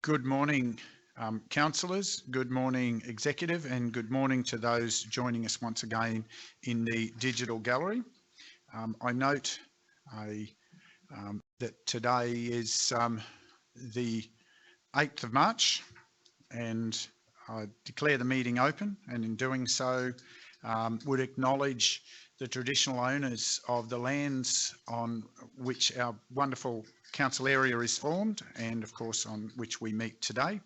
Good morning, councillors. Good morning, executive, and good morning to those joining us once again in the digital gallery. I note that today is the 8th of March, and I declare the meeting open, and in doing so would acknowledge the traditional owners of the lands on which our wonderful council area is formed, and of course on which we meet today,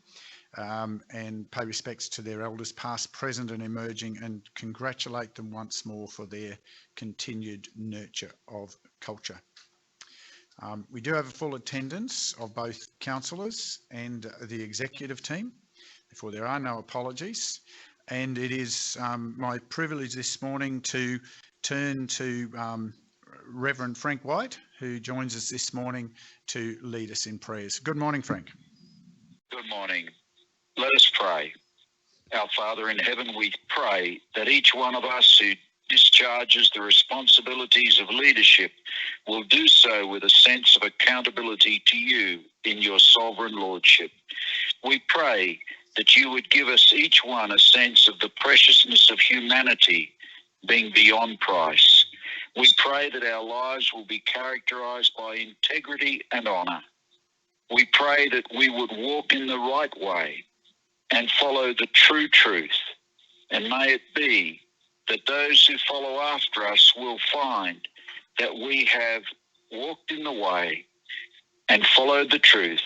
and pay respects to their elders past, present and emerging, and congratulate them once more for their continued nurture of culture. We do have a full attendance of both councillors and the executive team, therefore there are no apologies, and it is my privilege this morning to turn to Reverend Frank White, who joins us this morning to lead us in prayers. Good morning, Frank. Good morning. Let us pray. Our Father in heaven, we pray that each one of us who discharges the responsibilities of leadership will do so with a sense of accountability to you in your sovereign lordship. We pray that you would give us each one a sense of the preciousness of humanity being beyond price. We pray that our lives will be characterized by integrity and honor. We pray that we would walk in the right way and follow the true truth. And may it be that those who follow after us will find that we have walked in the way and followed the truth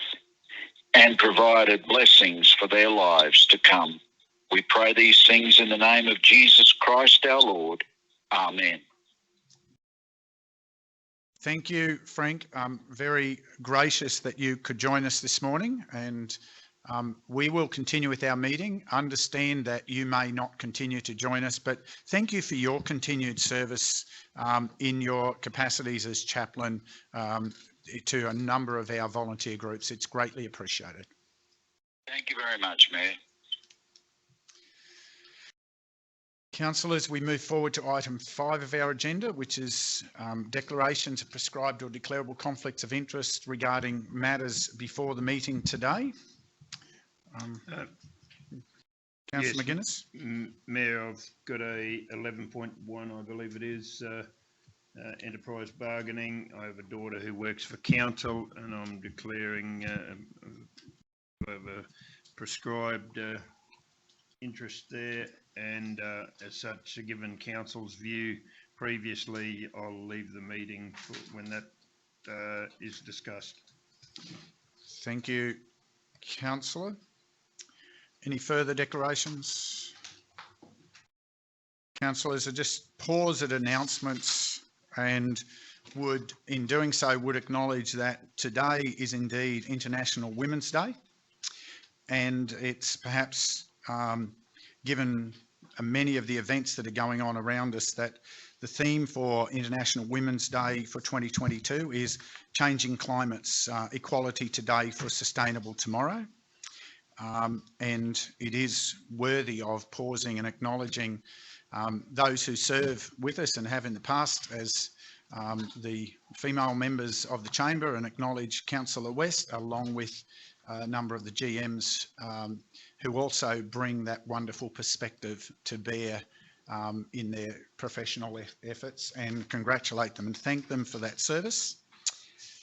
and provided blessings for their lives to come. We pray these things in the name of Jesus Christ our Lord. Amen. Thank you, Frank. Very gracious that you could join us this morning, and we will continue with our meeting. Understand that you may not continue to join us, but thank you for your continued service in your capacities as chaplain to a number of our volunteer groups. It's greatly appreciated. Thank you very much, Mayor. Councillors, we move forward to item 5 of our agenda, which is declarations of prescribed or declarable conflicts of interest regarding matters before the meeting today. Councillor McGuinness. Mayor, I've got a 11.1, I believe it is, enterprise bargaining. I have a daughter who works for council, and I'm declaring of a prescribed interest there, and as such, given council's view previously, I'll leave the meeting for when that is discussed. Thank you, councillor. Any further declarations? Councillors, I just pause at announcements and would, in doing so, would acknowledge that today is indeed International Women's Day, and it's perhaps given many of the events that are going on around us that the theme for International Women's Day for 2022 is changing climates, equality today for a sustainable tomorrow. And it is worthy of pausing and acknowledging those who serve with us and have in the past as the female members of the chamber, and acknowledge Councillor West along with a number of the GMs who also bring that wonderful perspective to bear in their professional efforts, and congratulate them and thank them for that service.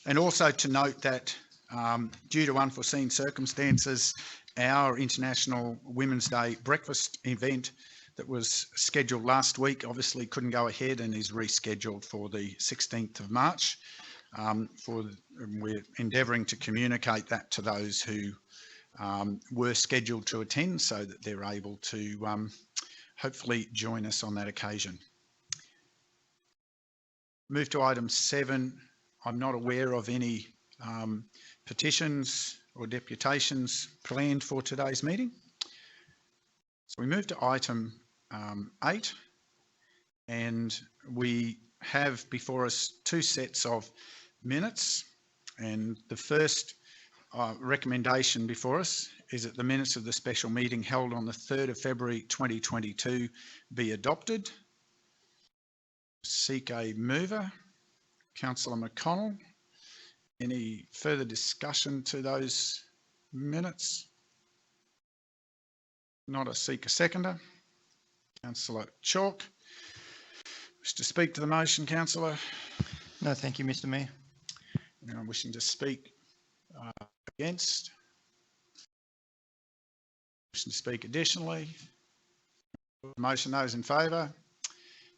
And also to note that due to unforeseen circumstances, our International Women's Day breakfast event that was scheduled last week obviously couldn't go ahead and is rescheduled for the 16th of March. We're endeavouring to communicate that to those who were scheduled to attend, so that they're able to hopefully join us on that occasion. Move to item 7. I'm not aware of any petitions or deputations planned for today's meeting. So we move to item 8, and we have before us 2 sets of minutes, and the first recommendation before us is that the minutes of the special meeting held on the 3rd of February 2022 be adopted. Seek a mover. Councillor McConnell. Any further discussion to those minutes? Not a seeker seconder. Councillor Chalk. Wish to speak to the motion, councillor? No, thank you, Mr. Mayor. Anyone wishing to speak against? Wishing to speak additionally? Motion, those in favour?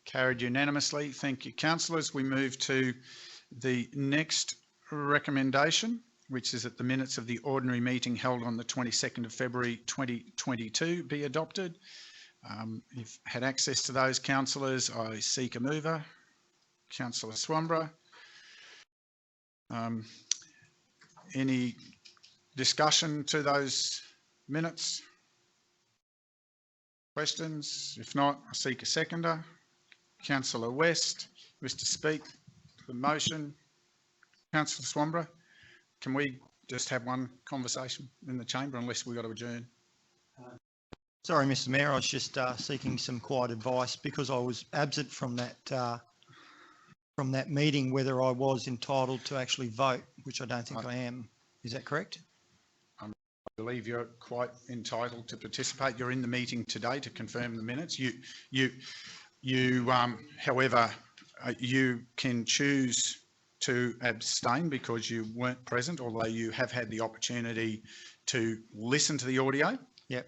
Carried unanimously. Thank you, councillors. We move to the next recommendation, which is that the minutes of the ordinary meeting held on the 22nd of February 2022 be adopted. You've had access to those, councillors. I seek a mover. Councillor Swamborough. Any discussion to those minutes? Questions? If not, I seek a seconder. Councillor West, wish to speak to the motion. Councillor Swamborough, can we just have one conversation in the chamber unless we've got to adjourn? Sorry, Mr. Mayor, I was just seeking some quiet advice because I was absent from that meeting, whether I was entitled to actually vote, which I don't think I am. Is that correct? I believe you're quite entitled to participate. You're in the meeting today to confirm the minutes. However, you can choose to abstain because you weren't present, although you have had the opportunity to listen to the audio. Yep.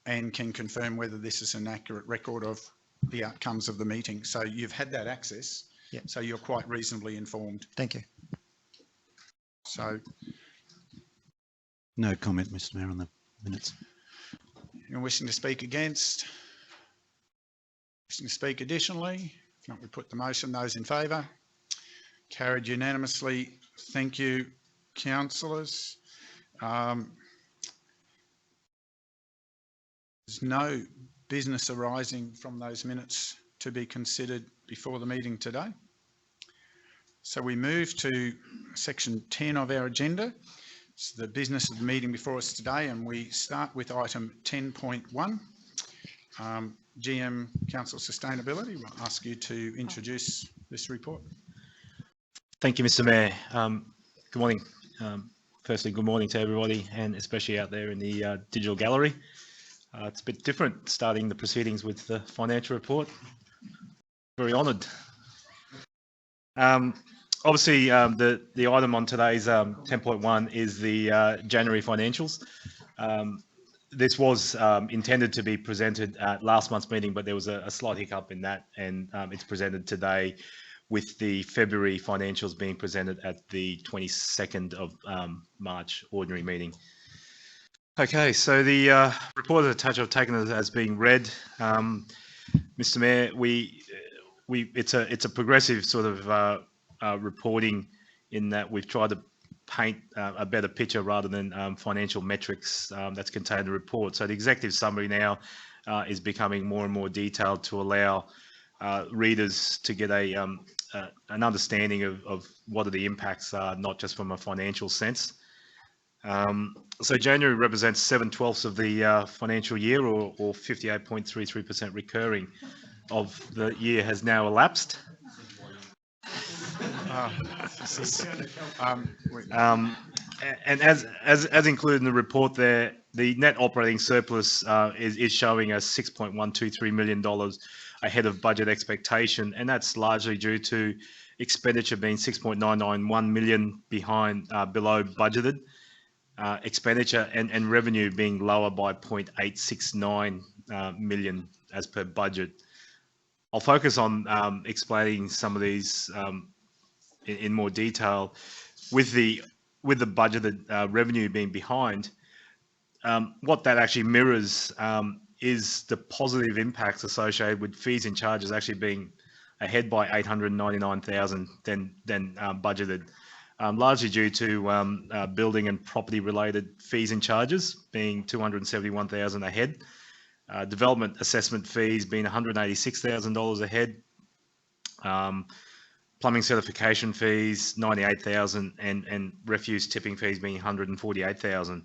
And can confirm whether this is an accurate record of the outcomes of the meeting. So you've had that access. Yep. So you're quite reasonably informed. Thank you. So. No comment, Mr. Mayor, on the minutes. You're wishing to speak against? Wishing to speak additionally? If not, we put the motion. Those in favour? Carried unanimously. Thank you, councillors. There's no business arising from those minutes to be considered before the meeting today. So we move to section 10 of our agenda. It's the business of the meeting before us today, and we start with item 10.1. GM Council Sustainability, we'll ask you to introduce this report. Thank you, Mr. Mayor. Good morning. Firstly, good morning to everybody, and especially out there in the digital gallery. It's a bit different starting the proceedings with the financial report. Very honoured. Obviously, the item on today's 10.1 is the January financials. This was intended to be presented at last month's meeting, but there was a slight hiccup in that, and it's presented today with the February financials being presented at the 22nd of March ordinary meeting. Okay, so the report attached I've taken as being read. Mr. Mayor, it's a progressive sort of reporting in that we've tried to paint a better picture rather than financial metrics that's contained in the report. So the executive summary now is becoming more and more detailed to allow readers to get an understanding of what are the impacts are, not just from a financial sense. So January represents 7/12 of the financial year, or 58.33% recurring of the year has now elapsed. And as included in the report there, the net operating surplus is showing us $6.123 million ahead of budget expectation, and that's largely due to expenditure being $6.991 million below budgeted. Expenditure and revenue being lower by $0.869 million as per budget. I'll focus on explaining some of these in more detail. With the budgeted revenue being behind, what that actually mirrors is the positive impacts associated with fees and charges actually being ahead by $899,000 than budgeted. Largely due to building and property related fees and charges being $271,000 ahead, development assessment fees being $186,000 ahead, plumbing certification fees $98,000, and refuse tipping fees being $148,000.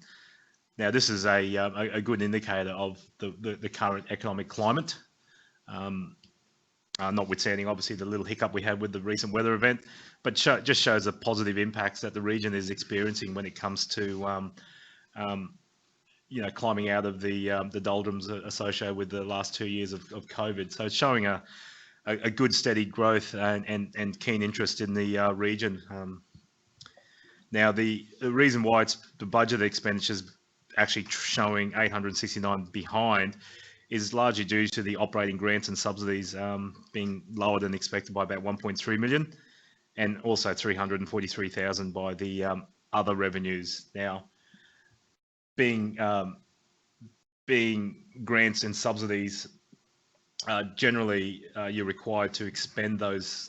Now this is a good indicator of the current economic climate. Notwithstanding obviously the little hiccup we had with the recent weather event, but just shows the positive impacts that the region is experiencing when it comes to climbing out of the doldrums associated with the last 2 years of COVID. So it's showing a good steady growth and keen interest in the region. Now, the reason why it's the budget expenditures actually showing 869 behind is largely due to the operating grants and subsidies being lower than expected by about 1.3 million, and also 343,000 by the other revenues. Now, being grants and subsidies, generally you're required to expend those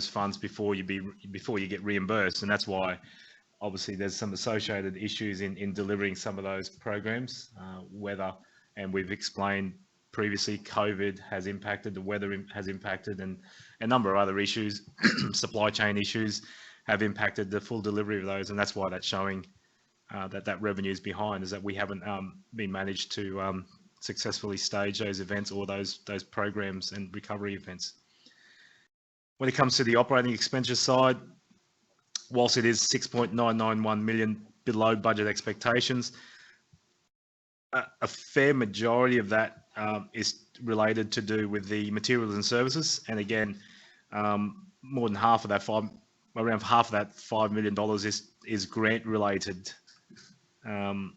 funds before you get reimbursed, and that's why obviously there's some associated issues in delivering some of those programs. Weather, and we've explained previously, COVID has impacted, the weather has impacted, and a number of other issues, supply chain issues, have impacted the full delivery of those, and that's why that's showing that revenue is behind, is that we haven't been managed to successfully stage those events or those programs and recovery events. When it comes to the operating expenditure side, whilst it is 6.991 million below budget expectations, a fair majority of that is related to do with the materials and services. And again, more than half of that, around half of that $5 million is grant related. You've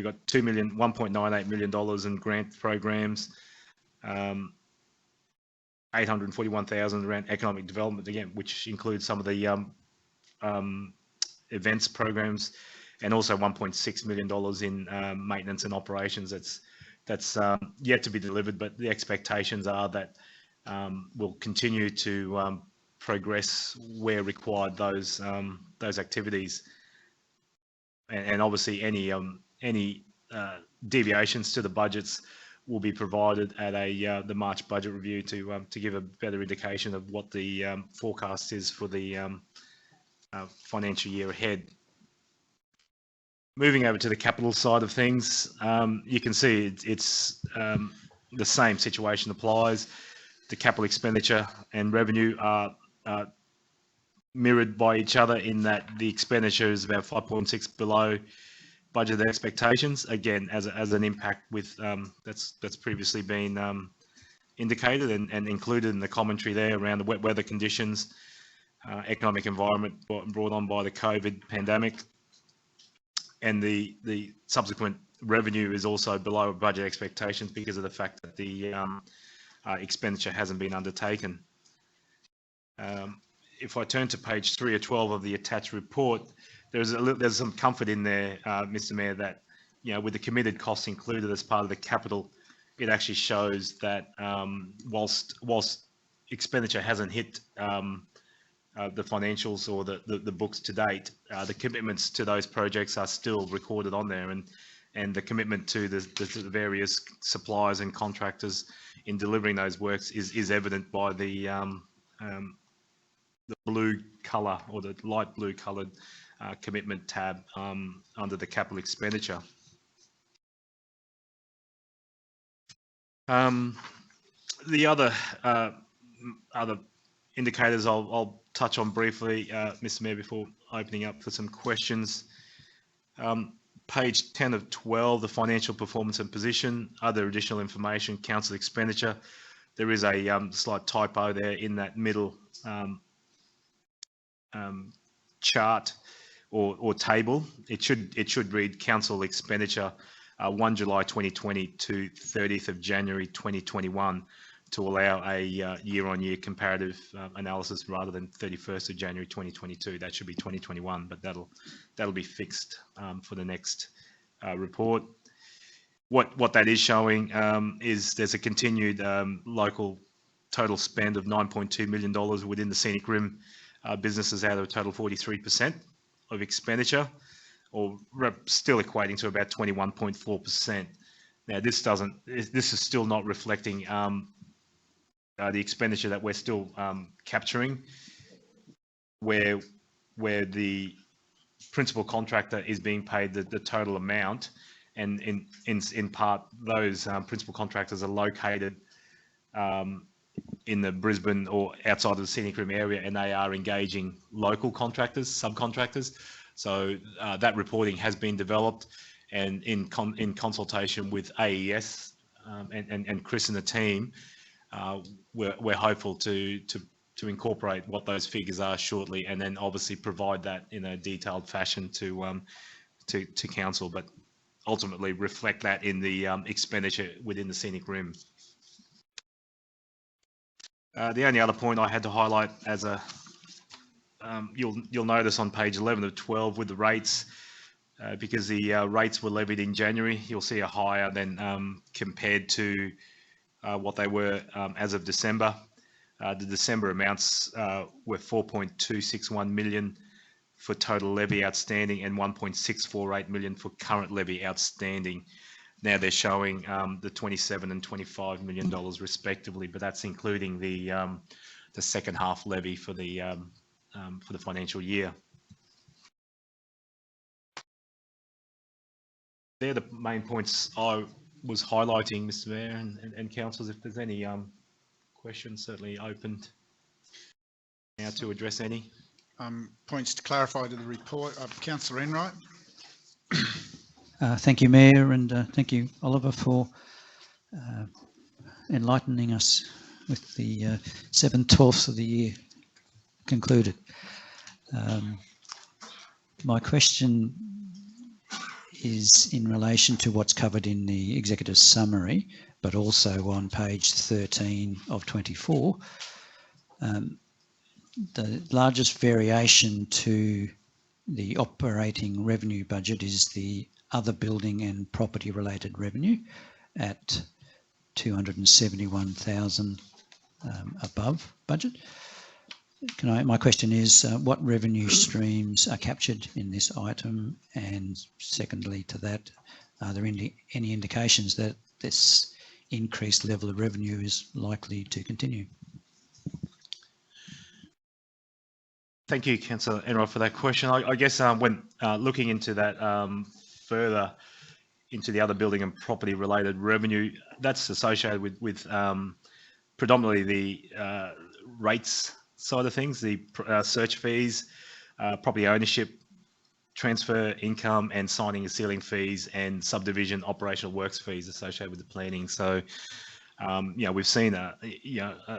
got $1.98 million in grant programs, 841,000 around economic development, again, which includes some of the events programs, and also $1.6 million in maintenance and operations. That's yet to be delivered, but the expectations are that we'll continue to progress where required those activities, and obviously any deviations to the budgets will be provided at the March budget review to give a better indication of what the forecast is for the financial year ahead. Moving over to the capital side of things, you can see it's the same situation applies. The capital expenditure and revenue are mirrored by each other in that the expenditure is about 5.6 below budget expectations. Again, as an impact with that's previously been indicated and included in the commentary there around the wet weather conditions, economic environment brought on by the COVID pandemic. And the subsequent revenue is also below budget expectations because of the fact that the expenditure hasn't been undertaken. If I turn to page 3 or 12 of the attached report, there's some comfort in there, Mr. Mayor, that with the committed costs included as part of the capital, it actually shows that whilst expenditure hasn't hit the financials or the books to date, the commitments to those projects are still recorded on there, and the commitment to the various suppliers and contractors in delivering those works is evident by the blue colour or the light blue coloured commitment tab under the capital expenditure. The other indicators I'll touch on briefly, Mr. Mayor, before opening up for some questions. Page 10 of 12, the financial performance and position, other additional information, council expenditure. There is a slight typo there in that middle chart or table. It should read council expenditure 1 July 2020 to 30th of January 2021 to allow a year-on-year comparative analysis rather than 31st of January 2022. That should be 2021, but that'll be fixed for the next report. What that is showing is there's a continued local total spend of $9.2 million within the Scenic Rim businesses out of a total 43% of expenditure, or still equating to about 21.4%. Now this is still not reflecting the expenditure that we're still capturing, where the principal contractor is being paid the total amount, and in part those principal contractors are located in the Brisbane or outside of the Scenic Rim area, and they are engaging local contractors, subcontractors. So that reporting has been developed, and in consultation with AES and Chris and the team, we're hopeful to incorporate what those figures are shortly, and then obviously provide that in a detailed fashion to council, but ultimately reflect that in the expenditure within the Scenic Rim. The only other point I had to highlight as a you'll notice on page 11 of 12 with the rates, because the rates were levied in January, you'll see a higher than compared to what they were as of December. The December amounts were 4.261 million for total levy outstanding and 1.648 million for current levy outstanding. Now they're showing the $27 and $25 million respectively, but that's including the second half levy for the financial year. They're the main points I was highlighting, Mr. Mayor and councillors. If there's any questions, certainly open now to address any. Points to clarify to the report. Councillor Enright. Thank you, Mayor, and thank you, Oliver, for enlightening us with the 7/12 of the year concluded. My question is in relation to what's covered in the executive summary, but also on page 13 of 24. The largest variation to the operating revenue budget is the other building and property related revenue at 271,000 above budget. My question is, what revenue streams are captured in this item? And secondly to that, are there any indications that this increased level of revenue is likely to continue? Thank you, Councillor Enright, for that question. I guess when looking into that further, into the other building and property related revenue, that's associated with predominantly the rates side of things, the search fees, property ownership, transfer income, and signing and sealing fees, and subdivision operational works fees associated with the planning. So, we've seen a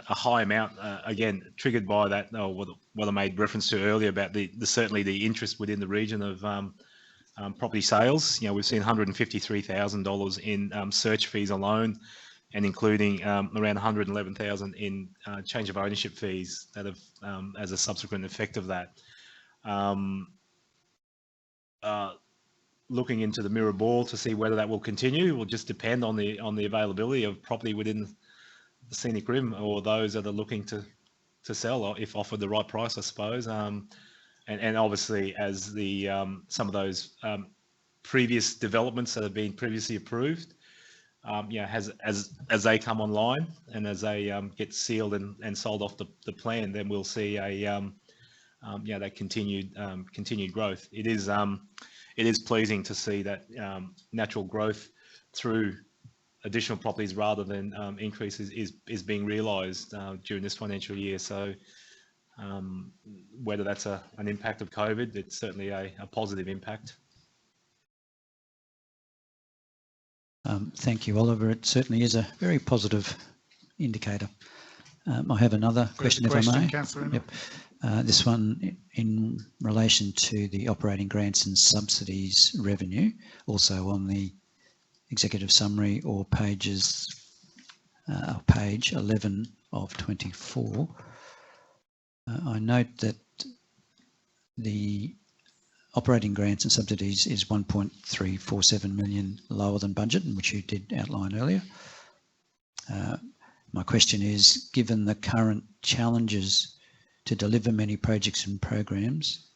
high amount, again, triggered by that, what I made reference to earlier about certainly the interest within the region of property sales. We've seen $153,000 in search fees alone, and including around $111,000 in change of ownership fees that have, as a subsequent effect of that. Looking into the mirror ball to see whether that will continue will just depend on the availability of property within the Scenic Rim, or those that are looking to sell, or if offered the right price, I suppose. And obviously, as the some of those previous developments that have been previously approved, as they come online and as they get sealed and sold off the plan, then we'll see that continued growth. It is pleasing to see that natural growth through additional properties rather than increases is being realised during this financial year. So whether that's an impact of COVID, it's certainly a positive impact. Thank you, Oliver. It certainly is a very positive indicator. I have another question, if I may. Yep. This one in relation to the operating grants and subsidies revenue, also on the executive summary or page 11 of 24. I note that the operating grants and subsidies is 1.347 million lower than budget, which you did outline earlier. My question is, given the current challenges to deliver many projects and programs,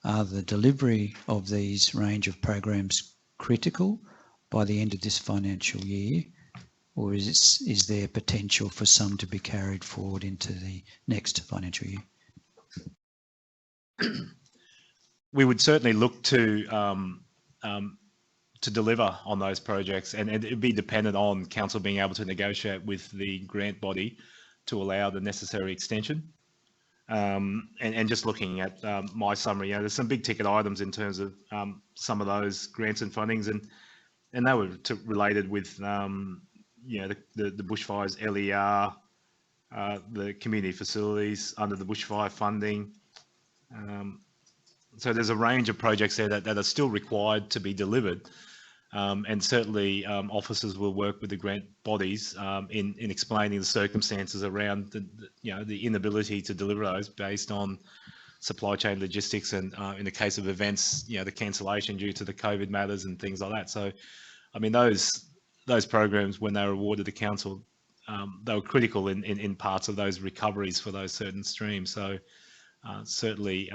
are the delivery of these range of programs critical by the end of this financial year, or is there potential for some to be carried forward into the next financial year? We would certainly look to deliver on those projects, and it would be dependent on council being able to negotiate with the grant body to allow the necessary extension. And just looking at my summary, there's some big ticket items in terms of some of those grants and fundings, and they were related with the bushfires, LER, the community facilities under the bushfire funding. So there's a range of projects there that are still required to be delivered. And certainly officers will work with the grant bodies in explaining the circumstances around the inability to deliver those based on supply chain logistics and in the case of events, the cancellation due to the COVID matters and things like that. So, I mean, those programs, when they were awarded to council, they were critical in parts of those recoveries for those certain streams. So certainly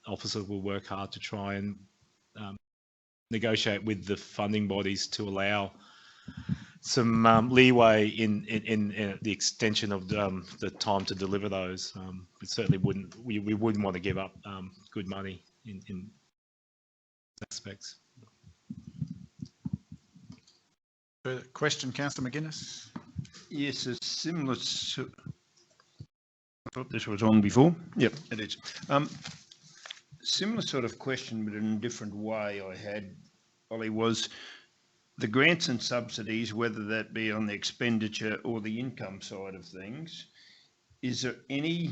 officers will work hard to try and negotiate with the funding bodies to allow some leeway in the extension of the time to deliver those. We certainly we wouldn't want to give up good money in aspects. Further question, Councillor McGuinness? Yes, a similar. I thought this was on before. Yep, it is. Similar sort of question, but in a different way I had, Ollie, was the grants and subsidies, whether that be on the expenditure or the income side of things, is there any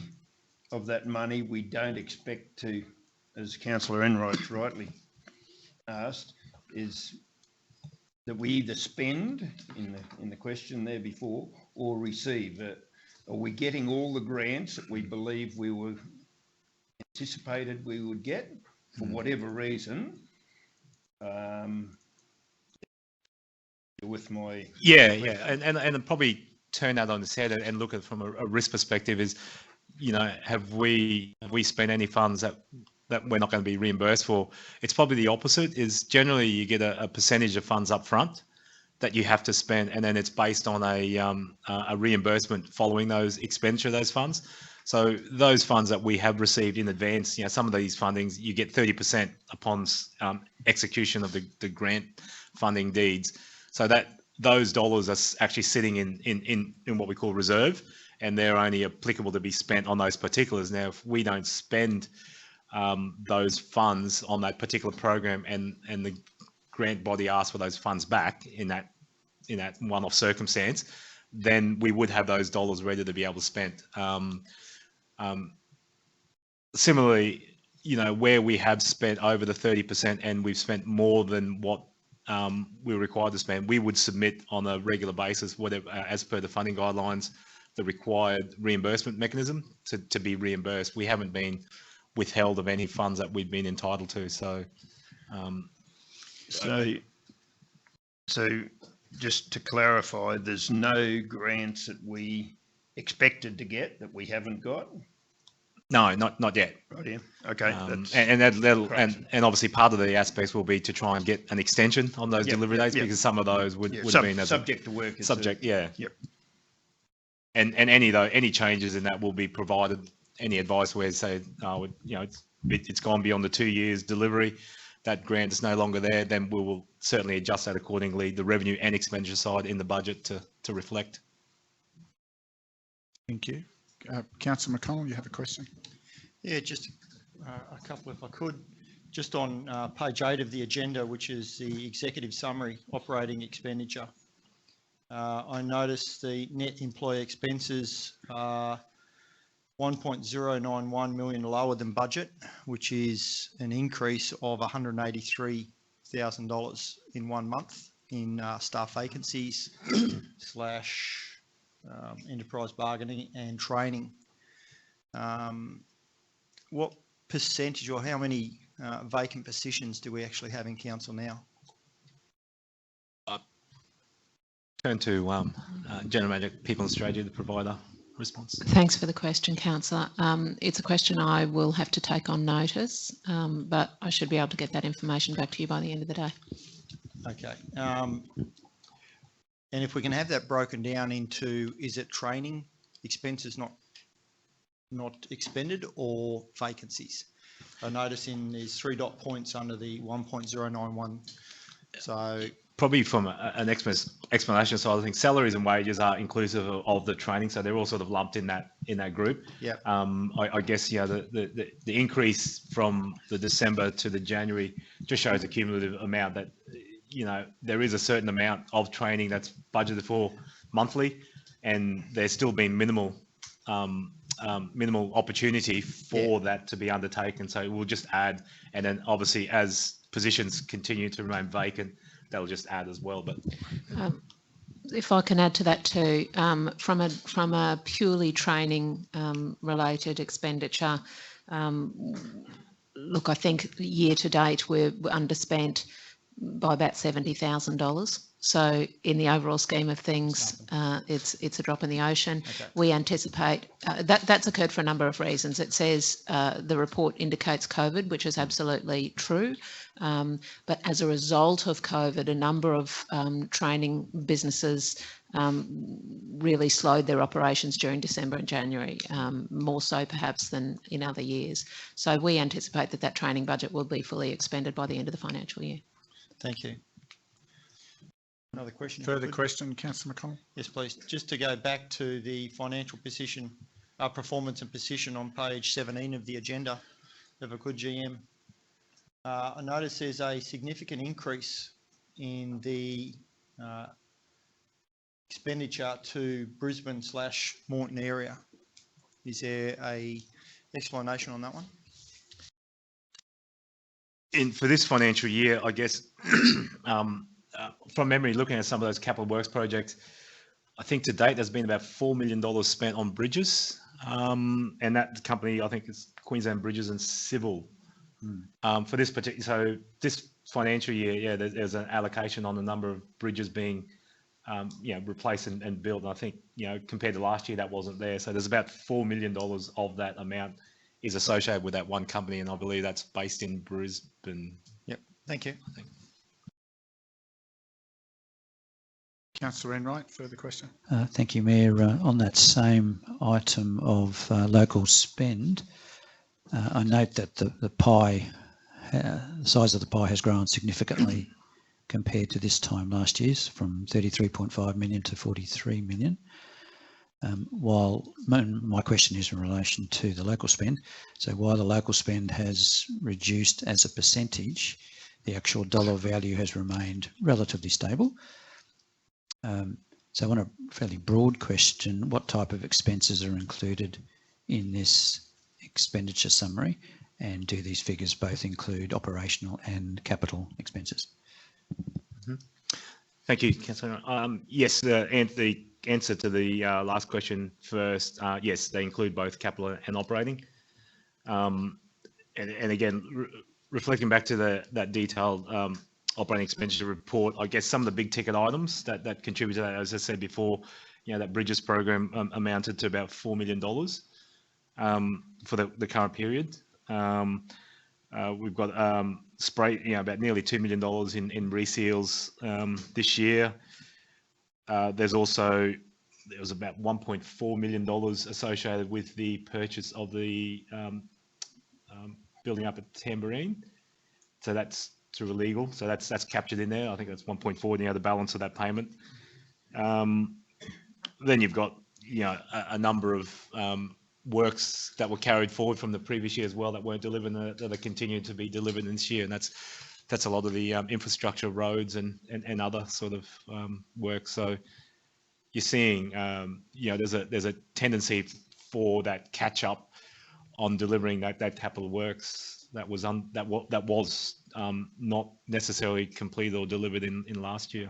of that money we don't expect to, as Councillor Enright rightly asked, is that we either spend, in the question there before, or receive? Are we getting all the grants that we believe we were anticipated we would get for whatever reason? With my and probably turn that on its head and look at it from a risk perspective is, have we spent any funds that we're not going to be reimbursed for? It's probably the opposite. Is generally you get a percentage of funds up front that you have to spend, and then it's based on a reimbursement following those expenditure of those funds. So those funds that we have received in advance, some of these fundings, you get 30% upon execution of the grant funding deeds. So that those dollars are actually sitting in what we call reserve, and they're only applicable to be spent on those particulars. Now, if we don't spend those funds on that particular program, and the grant body asks for those funds back in that one-off circumstance, then we would have those dollars ready to be able to spend. Similarly, where we have spent over the 30% and we've spent more than what we're required to spend, we would submit on a regular basis, whatever, as per the funding guidelines, the required reimbursement mechanism to be reimbursed. We haven't been withheld of any funds that we've been entitled to. So just to clarify, there's no grants that we expected to get that we haven't got? No, not yet. Right, yeah. Okay. And obviously part of the aspects will be to try and get an extension on those delivery dates, because some of those would have been subject to work. Subject, yeah. Yep. And any changes in that will be provided. Any advice where say, it's gone beyond the 2 years delivery, that grant is no longer there, then we will certainly adjust that accordingly, the revenue and expenditure side in the budget to reflect. Thank you. Councillor McConnell, you have a question? Yeah, just a couple if I could. Just on page 8 of the agenda, which is the executive summary, operating expenditure. I noticed the net employee expenses are 1.091 million lower than budget, which is an increase of $183,000 in 1 month in staff vacancies / enterprise bargaining and training. What percentage or how many vacant positions do we actually have in council now? Turn to General Manager, People and Strategy to provide a response. Thanks for the question, Councillor. It's a question I will have to take on notice, but I should be able to get that information back to you by the end of the day. Okay. And if we can have that broken down into, is it training expenses not expended or vacancies? I notice there's 3 dot points under the 1.091 So, Probably from an explanation side of things, salaries and wages are inclusive of the training, so they're all sort of lumped in that group. yeah, I guess the increase from the December to the January just shows a cumulative amount that there is a certain amount of training that's budgeted for monthly, and there's still been minimal opportunity for that to be undertaken. So we'll just add, and then obviously as positions continue to remain vacant, that'll just add as well. But if I can add to that too, from a purely training related expenditure, look, I think year to date we're underspent by about $70,000. So in the overall scheme of things, it's a drop in the ocean. Okay. We anticipate that's occurred for a number of reasons. It says the report indicates COVID, which is absolutely true. But as a result of COVID, a number of training businesses really slowed their operations during December and January, more so perhaps than in other years. So we anticipate that training budget will be fully expended by the end of the financial year. thank you. Another question? Further question, Councillor McConnell? Yes, please. Just to go back to the financial position, performance and position on page 17 of the agenda, if I could, GM. I notice there's a significant increase in the expenditure to Brisbane/Moreton area. Is there a explanation on that one? for this financial year, I guess, from memory, looking at some of those capital works projects, I think to date there's been about $4 million spent on bridges, and that company, I think, is Queensland Bridges and Civil. For this particular, so this financial year, yeah, there's an allocation on the number of bridges being, replaced and built. And I think, compared to last year, that wasn't there. So there's about $4 million of that amount is associated with that one company, and I believe that's based in Brisbane. Yep. Thank you. Councillor Enright, further question? Thank you, Mayor. On that same item of local spend, I note that the pie, the size of the pie has grown significantly compared to this time last year, from 33.5 million to 43 million. While my question is in relation to the local spend, so while the local spend has reduced as a percentage, the actual dollar value has remained relatively stable. So I want a fairly broad question: what type of expenses are included in this expenditure summary, and do these figures both include operational and capital expenses? Thank you, Councillor. Yes, the answer to the last question first. Yes, they include both capital and operating. And again, reflecting back to that detailed operating expenditure report, I guess some of the big ticket items that contribute to that, as I said before, that Bridges program amounted to about $4 million for the current period. We've got spray, about nearly $2 million in reseals this year. There was about $1.4 million associated with the purchase of the building up at Tamborine. So that's through illegal. So that's captured in there. I think that's 1.4, the balance of that payment. Then you've got, a number of works that were carried forward from the previous year as well that weren't delivered, that are continuing to be delivered this year. And that's a lot of the infrastructure, roads and other sort of work. So you're seeing, there's a tendency for that catch up on delivering that capital works that was not necessarily completed or delivered in last year.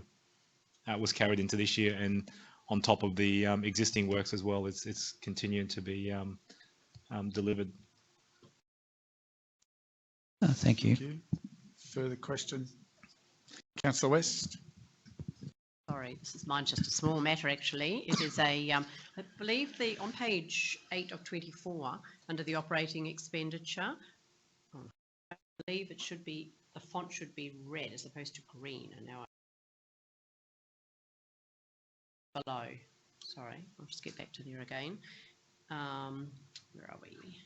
That was carried into this year, and on top of the existing works as well, it's continuing to be delivered. Thank you. Further question? Councillor West? Sorry, this is mine, just a small matter actually. It is I believe on page 8 of 24, under the operating expenditure, I believe it should be, the font should be red as opposed to green, and now below. Sorry, I'll just get back to there again. Where are we?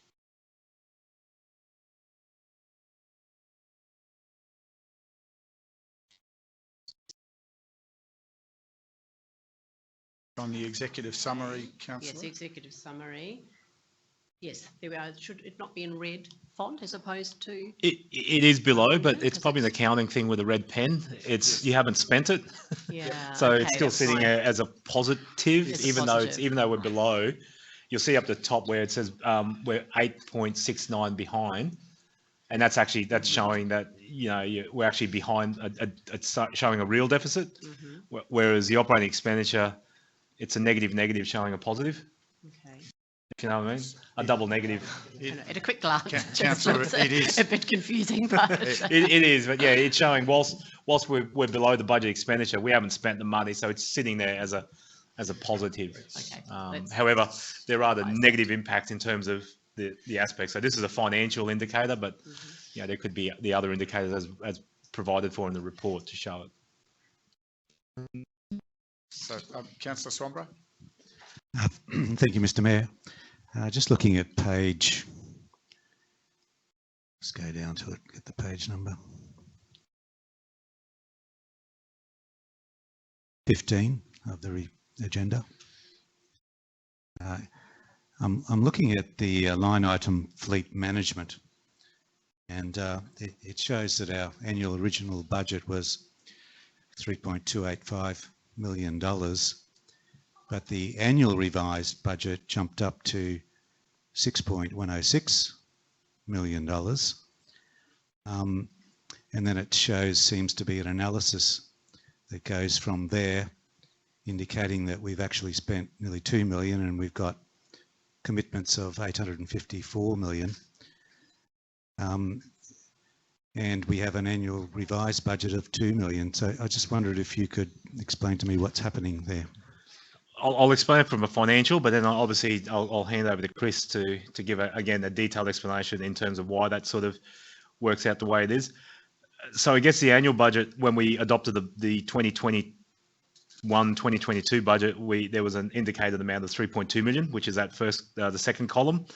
On the executive summary, Yes, councillor. the executive summary. Yes, there we are. Should it not be in red font as opposed to? It is below, but Yeah, it's 'cause probably an it's- accounting thing with a red pen. It's, you haven't spent it. Yeah. So okay, it's still that's sitting fine. as a positive, It's a even though it's, positive. even though we're below. You'll see up the top where it says we're 8.69 behind, and that's actually, that's showing that, you know, we're actually behind. It's showing a real deficit, whereas the operating expenditure, it's a negative showing a positive. Okay. If you know what I mean, a double negative. At a quick glance, Councillor, it is. a bit confusing, but It is, but yeah, it's showing whilst we're below the budget expenditure, we haven't spent the money, so it's sitting there as a positive. Okay, However, there are the negative impacts in terms of the aspects. So this is a financial indicator, but you know, there could be the other indicators as provided for in the report to show it. So, Councillor Swanborough. Thank you, Mr. Mayor. Just looking at page, let's go down to it, get the page number. 15 of the agenda. I'm looking at the line item fleet management, and it shows that our annual original budget was $3.285 million. But the annual revised budget jumped up to $6.106 million. And then it seems to be an analysis that goes from there, indicating that we've actually spent nearly $2 million and we've got commitments of $854 million. And we have an annual revised budget of $2 million. So I just wondered if you could explain to me what's happening there. I'll explain it from a financial, but then I'll hand over to Chris to give again a detailed explanation in terms of why that sort of works out the way it is. So I guess the annual budget, when we adopted the 2021-2022 budget, there was an indicated amount of 3.2 million, which is that the second column.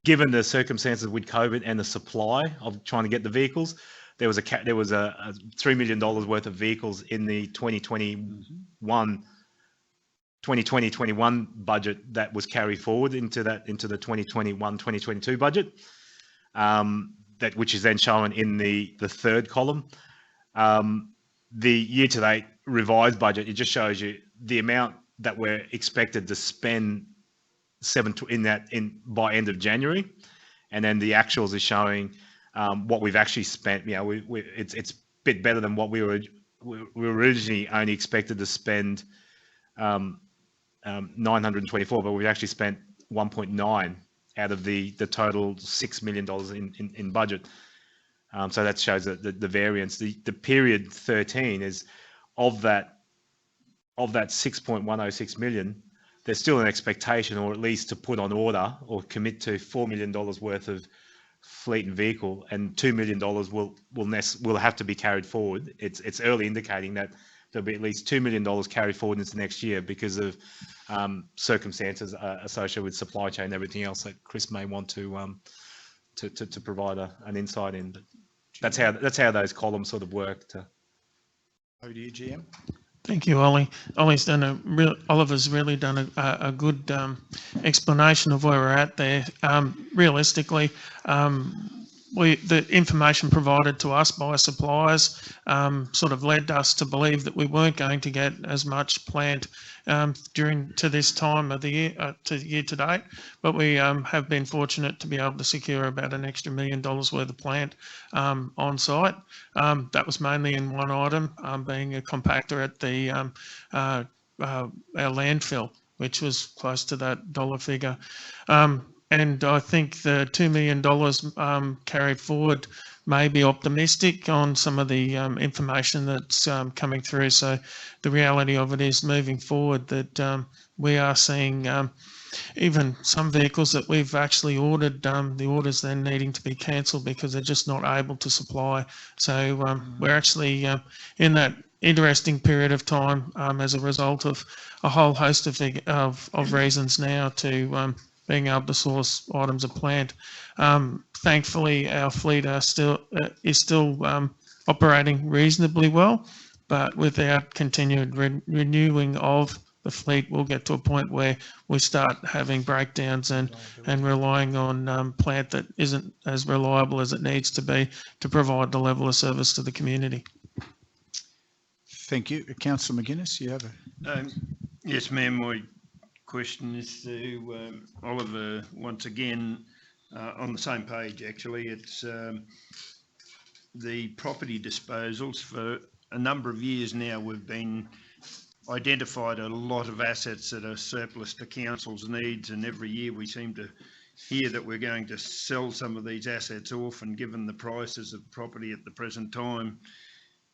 Given the circumstances with COVID and the supply of trying to get the vehicles, there was a $3 million worth of vehicles in the 2020-21 budget that was carried forward into the 2021-2022 budget, which is then shown in the third column. The year-to-date revised budget, it just shows you the amount that we're expected to spend by end of January, and then the actuals is showing what we've actually spent. You know, it's a bit better than what we were originally only expected to spend 924, but we've actually spent 1.9 out of the total $6 million in budget. So that shows that the variance. The period 13 is of that 6.106 million. There's still an expectation, or at least to put on order or commit to $4 million worth of fleet and vehicle, and $2 million will have to be carried forward. It's early indicating that there'll be at least $2 million carried forward into next year because of circumstances associated with supply chain and everything else that Chris may want to provide an insight in. But that's how those columns sort of work. Over to you, GM. Thank you, Ollie. Oliver's really done a good explanation of where we're at there. Realistically, the information provided to us by suppliers sort of led us to believe that we weren't going to get as much plant to this time of the year, year to date, but we have been fortunate to be able to secure about an extra $1 million worth of plant on site. That was mainly in one item, being a compactor at the our landfill, which was close to that dollar figure. And I think the $2 million carried forward may be optimistic on some of the information that's coming through. So the reality of it is, moving forward, that we are seeing even some vehicles that we've actually ordered, the orders then needing to be cancelled because they're just not able to supply. So we're actually in that interesting period of time as a result of a whole host of reasons now to being able to source items of plant. Thankfully, our fleet is still operating reasonably well, but without continued renewing of the fleet, we'll get to a point where we start having breakdowns and relying on plant that isn't as reliable as it needs to be to provide the level of service to the community. Thank you. Councillor McGuinness, you have a... Yes, Mayor, my question is to Oliver once again, on the same page actually. It's the property disposals. For a number of years now we've been identified a lot of assets that are surplus to council's needs, and every year we seem to hear that we're going to sell some of these assets off, and given the prices of property at the present time,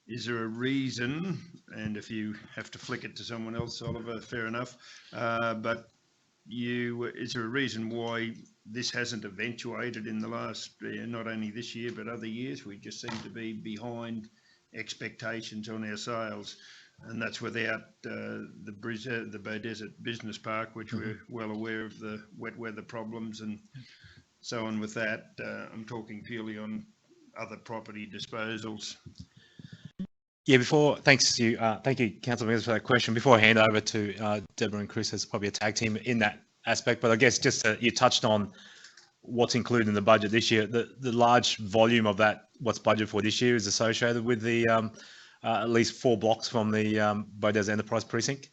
is there a reason, and if you have to flick it to someone else, Oliver, fair enough, but is there a reason why this hasn't eventuated in the last, not only this year, but other years? We just seem to be behind expectations on our sales, and that's without the Beaudesert Business Park, which we're well aware of the wet weather problems and so on with that. I'm talking purely on other property disposals. Yeah, thank you, Councillor Mills, for that question. Before I hand over to Deborah and Chris, there's probably a tag team in that aspect, but I guess just you touched on what's included in the budget this year. The large volume of that, what's budgeted for this year, is associated with the at least 4 blocks from the Beaudesert Enterprise Precinct.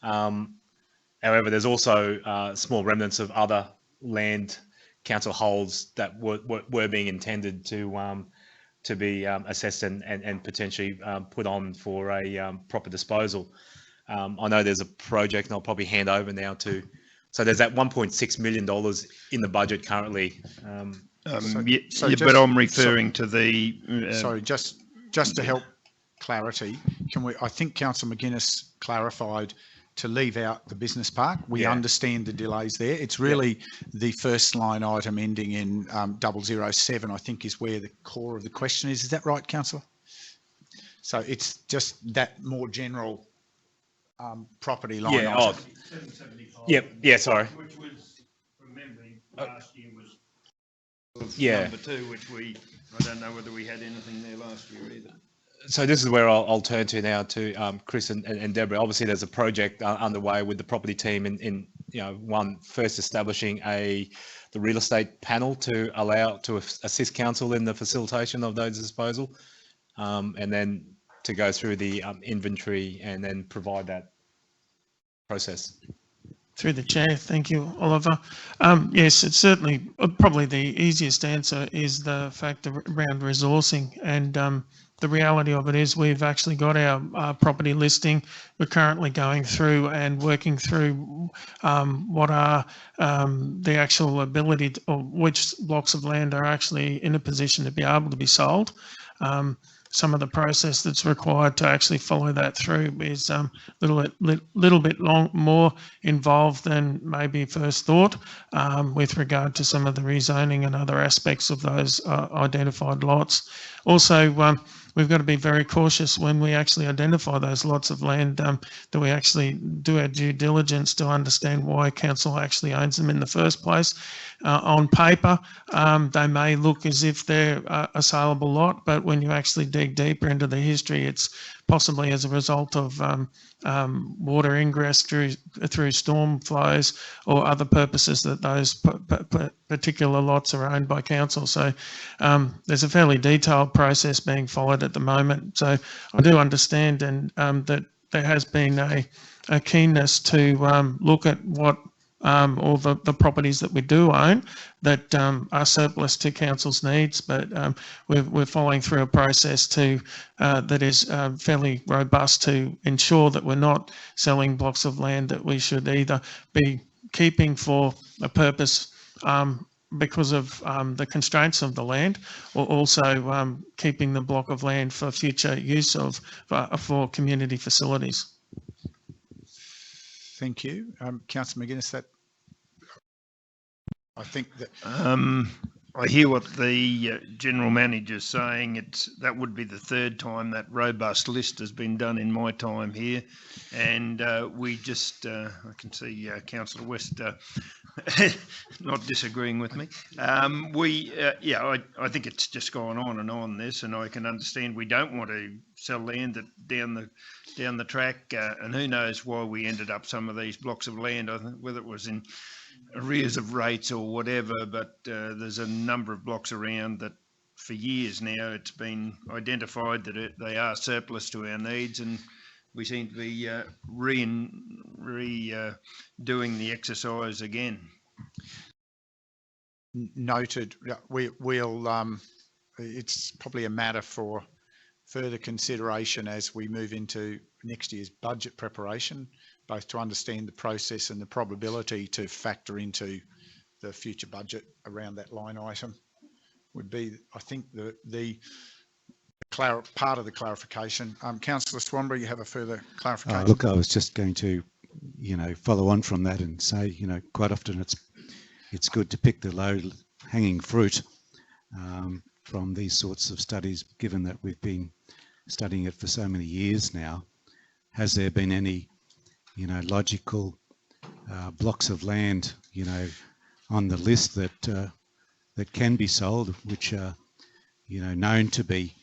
However, there's also small remnants of other land council holds that were being intended to be assessed and potentially put on for a proper disposal. I know there's a project, and I'll probably hand over now to. So there's that $1.6 million in the budget currently. But I'm referring to the. Sorry, just to help clarity, I think Councillor McGuinness clarified to leave out the business park. We understand the delays there. It's really the first line item ending in 007, I think, is where the core of the question is. Is that right, Councillor? So it's just that more general property line item. Sorry. Which was, from memory, last year was number 2, which I don't know whether we had anything there last year either. So this is where I'll turn to now to Chris and Deborah. Obviously, there's a project underway with the property team in first establishing the real estate panel to assist council in the facilitation of those disposal, and then to go through the inventory and then provide that process. Through the chair, thank you, Oliver. Yes, it's certainly probably the easiest answer is the fact around resourcing, and the reality of it is we've actually got our property listing. We're currently going through and working through what are the actual ability to, or which blocks of land are actually in a position to be able to be sold. Some of the process that's required to actually follow that through is a little bit more involved than maybe first thought with regard to some of the rezoning and other aspects of those identified lots. Also, we've got to be very cautious when we actually identify those lots of land that we actually do our due diligence to understand why council actually owns them in the first place. On paper, they may look as if they're a saleable lot, but when you actually dig deeper into the history, it's possibly as a result of water ingress through storm flows or other purposes that those particular lots are owned by council. So there's a fairly detailed process being followed at the moment. So I do understand and that there has been a keenness to look at what all the properties that we do own that are surplus to council's needs, but we're following through a process that is fairly robust to ensure that we're not selling blocks of land that we should either be keeping for a purpose because of the constraints of the land, or also keeping the block of land for future use for community facilities. Thank you. Councillor McGuinness, I think that... I hear what the General Manager's saying. That would be the third time that robust list has been done in my time here. And we just, I can see Councillor West not disagreeing with me. I think it's just gone on and on this, and I can understand we don't want to sell land down the track, and who knows why we ended up some of these blocks of land, I think, whether it was in arrears of rates or whatever, but there's a number of blocks around that for years now it's been identified that they are surplus to our needs, and we seem to be doing the exercise again. Noted. We'll it's probably a matter for further consideration as we move into next year's budget preparation, both to understand the process and the probability to factor into the future budget around that line item would be, I think, the part of the clarification. Councillor Swanbury, you have a further clarification? Look, I was just going to, follow on from that and say, quite often it's good to pick the low-hanging fruit from these sorts of studies, given that we've been studying it for so many years now. Has there been any, logical blocks of land, on the list that can be sold, which are, known to be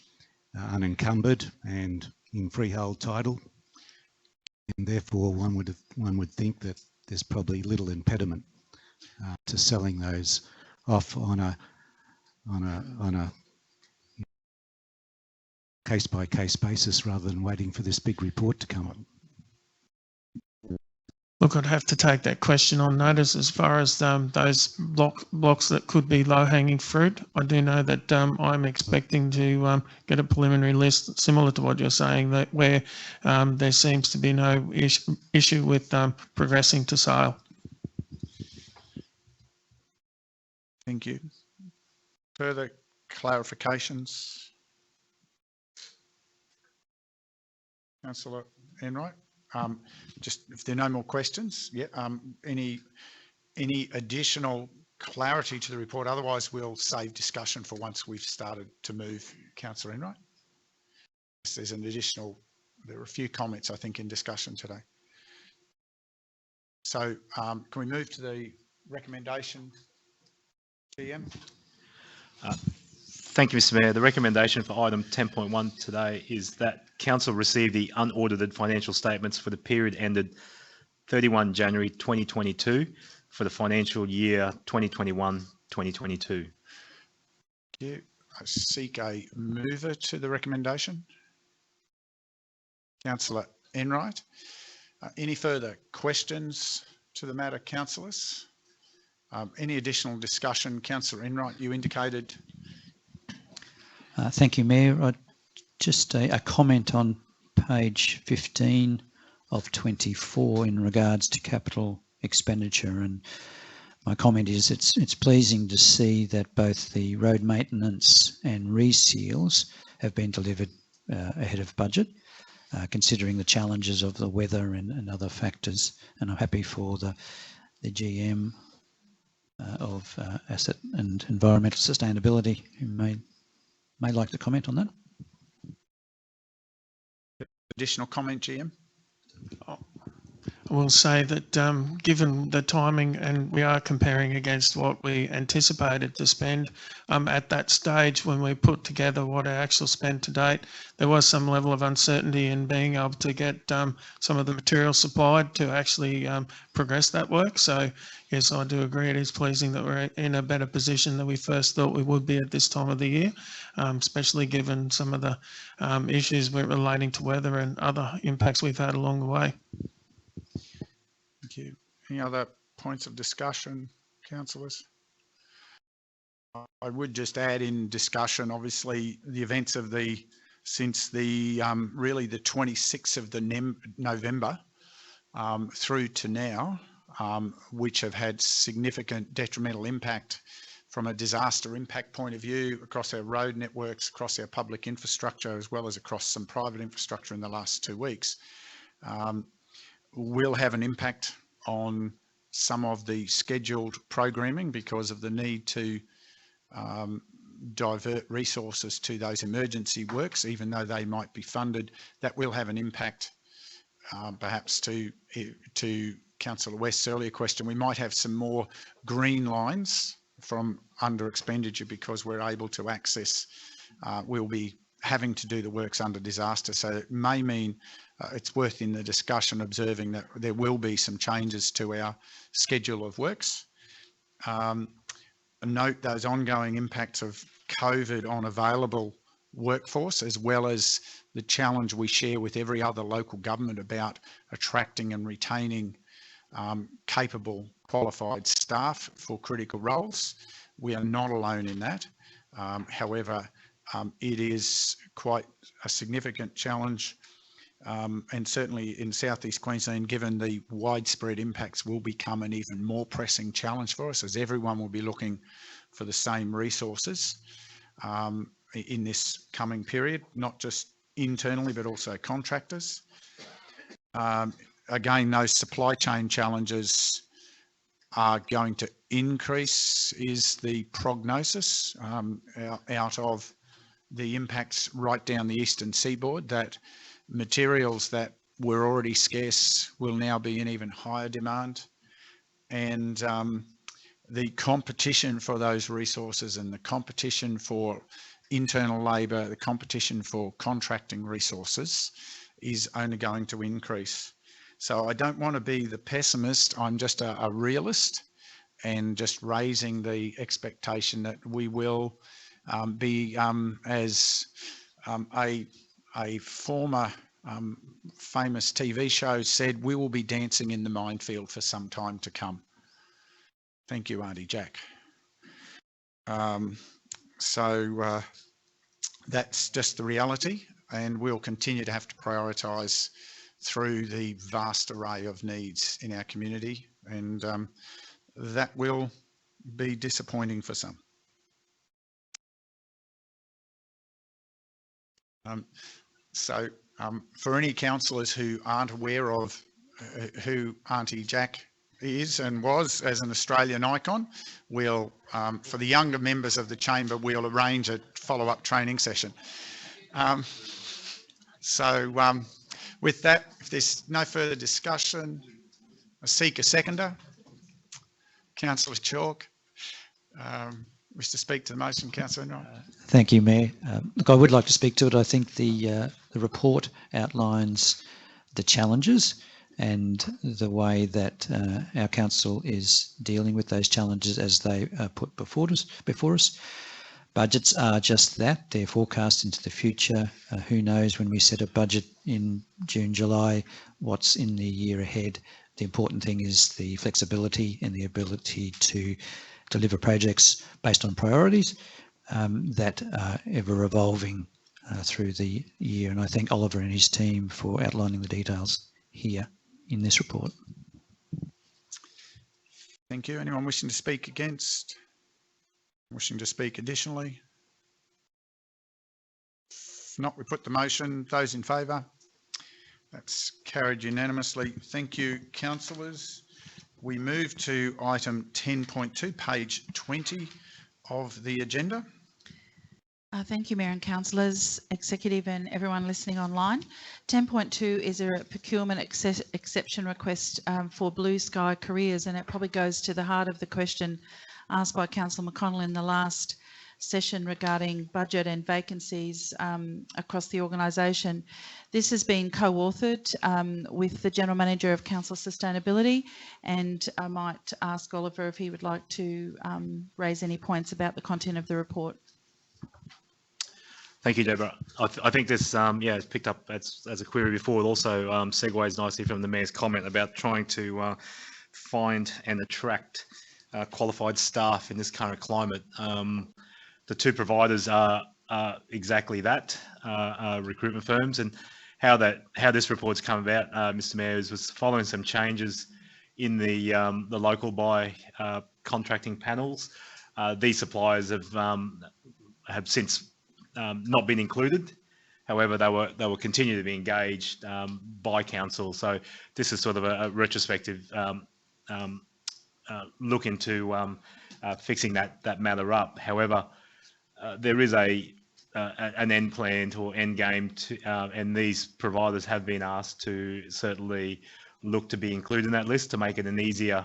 unencumbered and in freehold title, and therefore one would think that there's probably little impediment to selling those off on a case by case basis rather than waiting for this big report to come up. Look, I'd have to take that question on notice as far as those blocks that could be low-hanging fruit. I do know that I'm expecting to get a preliminary list similar to what you're saying, that where there seems to be no issue with progressing to sale. Thank you. Further clarifications? Councillor Enright? Just if there are no more questions, any additional clarity to the report? Otherwise, we'll save discussion for once we've started to move. Councillor Enright? There's there are a few comments, I think, in discussion today. So can we move to the recommendation, GM? Thank you, Mr. Mayor. The recommendation for item 10.1 today is that Council receive the unaudited financial statements for the period ended 31 January 2022 for the financial year 2021-2022. Thank you. I seek a mover to the recommendation. Councillor Enright. Any further questions to the matter, councillors? Any additional discussion? Councillor Enright, you indicated. Thank you, Mayor. Just a comment on page 15 of 24 in regards to capital expenditure, and my comment is it's pleasing to see that both the road maintenance and reseals have been delivered ahead of budget, considering the challenges of the weather and other factors, and I'm happy for the GM of asset and environmental sustainability who may like to comment on that. Additional comment, GM? I will say that given the timing, and we are comparing against what we anticipated to spend at that stage when we put together what our actual spend to date, there was some level of uncertainty in being able to get some of the material supplied to actually progress that work. So yes, I do agree it is pleasing that we're in a better position than we first thought we would be at this time of the year, especially given some of the issues relating to weather and other impacts we've had along the way. Thank you. Any other points of discussion, councillors? I would just add in discussion, obviously, the events of since the really the 26th of November through to now, which have had significant detrimental impact from a disaster impact point of view across our road networks, across our public infrastructure, as well as across some private infrastructure in the last 2 weeks, will have an impact on some of the scheduled programming because of the need to divert resources to those emergency works, even though they might be funded. That will have an impact perhaps to Councillor West's earlier question, we might have some more green lines from under expenditure because we're able to access, we'll be having to do the works under disaster. So it may mean it's worth in the discussion observing that there will be some changes to our schedule of works. Note those ongoing impacts of COVID on available workforce, as well as the challenge we share with every other local government about attracting and retaining capable, qualified staff for critical roles. We are not alone in that. However, it is quite a significant challenge, and certainly in Southeast Queensland, given the widespread impacts, will become an even more pressing challenge for us, as everyone will be looking for the same resources in this coming period, not just internally, but also contractors. Again, those supply chain challenges are going to increase, is the prognosis out of the impacts right down the eastern seaboard, that materials that were already scarce will now be in even higher demand. And the competition for those resources and the competition for internal labour, the competition for contracting resources is only going to increase. So I don't want to be the pessimist, I'm just a realist, and just raising the expectation that we will be, as a former famous TV show said, we will be dancing in the minefield for some time to come. Thank you, Auntie Jack. So that's just the reality, and we'll continue to have to prioritise through the vast array of needs in our community, and that will be disappointing for some. For any councillors who aren't aware of who Auntie Jack is and was as an Australian icon, we'll, for the younger members of the chamber, we'll arrange a follow-up training session. With that, if there's no further discussion, I seek a seconder. Councillor Chalk. Wish to speak to the motion, Councillor Enright. Thank you, Mayor. Look, I would like to speak to it. I think the report outlines the challenges and the way that our council is dealing with those challenges as they are put before us. Budgets are just that, they're forecast into the future. Who knows when we set a budget in June, July, what's in the year ahead. The important thing is the flexibility and the ability to deliver projects based on priorities that are ever evolving through the year. And I thank Oliver and his team for outlining the details here in this report. Thank you. Anyone wishing to speak against? Wishing to speak additionally? If not, we put the motion. Those in favour? That's carried unanimously. Thank you, councillors. We move to item 10.2, page 20 of the agenda. Thank you, Mayor and Councillors, Executive and everyone listening online. 10.2 is a procurement exception request for Blue Sky Careers, and it probably goes to the heart of the question asked by Councillor McConnell in the last session regarding budget and vacancies across the organisation. This has been co-authored with the General Manager of Council Sustainability, and I might ask Oliver if he would like to raise any points about the content of the report. Thank you, Deborah. I think this, it's picked up as a query before. It also segues nicely from the Mayor's comment about trying to find and attract qualified staff in this current climate. The two providers are exactly that, recruitment firms, and how this report's come about, Mr. Mayor, was following some changes in the local buy contracting panels. These suppliers have since not been included. However, they will continue to be engaged by council. So this is sort of a retrospective look into fixing that matter up. However, there is an end plan or end game, and these providers have been asked to certainly look to be included in that list to make it an easier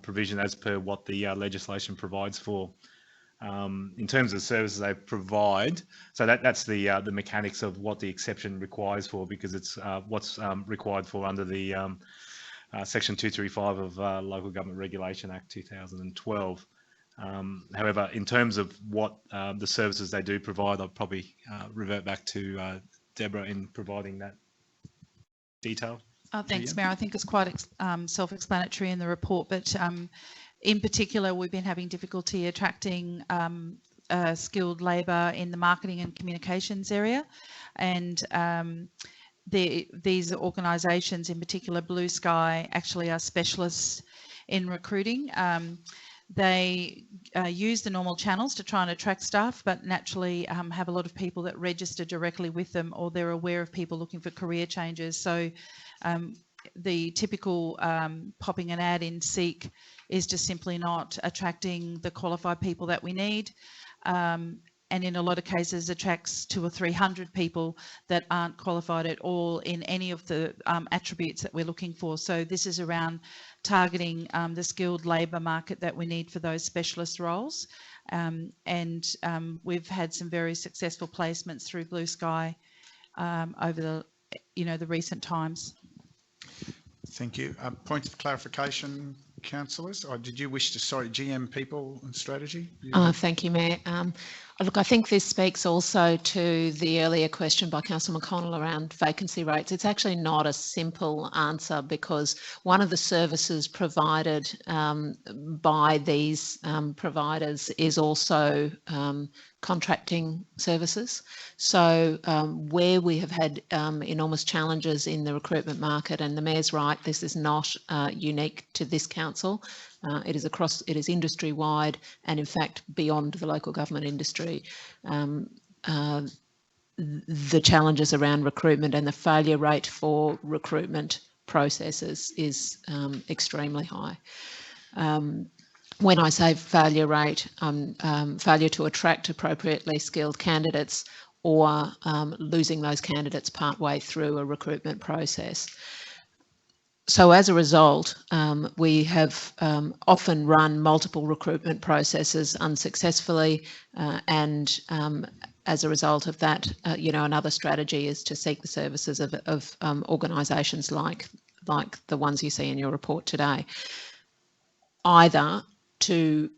provision as per what the legislation provides for. In terms of the services they provide, so that's the mechanics of what the exception requires for, because it's what's required for under the Section 235 of Local Government Regulation Act 2012. However, in terms of what the services they do provide, I'll probably revert back to Deborah in providing that detail. Thanks, Mayor. I think it's quite self-explanatory in the report, but in particular, we've been having difficulty attracting skilled labour in the marketing and communications area, and these organisations, in particular Blue Sky, actually are specialists in recruiting. They use the normal channels to try and attract staff, but naturally have a lot of people that register directly with them, or they're aware of people looking for career changes. So the typical popping an ad in Seek is just simply not attracting the qualified people that we need. And in a lot of cases attracts 200 or 300 people that aren't qualified at all in any of the attributes that we're looking for. So this is around targeting the skilled labour market that we need for those specialist roles. And we've had some very successful placements through Blue Sky over the recent times. Thank you. Point of clarification, councillors, or did you wish to, sorry, GM People and Strategy? Thank you, Mayor. Look, I think this speaks also to the earlier question by Councillor McConnell around vacancy rates. It's actually not a simple answer, because one of the services provided by these providers is also contracting services. So where we have had enormous challenges in the recruitment market, and the Mayor's right, this is not unique to this council. It is industry wide, and in fact beyond the local government industry. The challenges around recruitment and the failure rate for recruitment processes is extremely high. When I say failure rate, failure to attract appropriately skilled candidates, or losing those candidates partway through a recruitment process. So as a result, we have often run multiple recruitment processes unsuccessfully, and as a result of that, another strategy is to seek the services of organisations like the ones you see in your report today, either to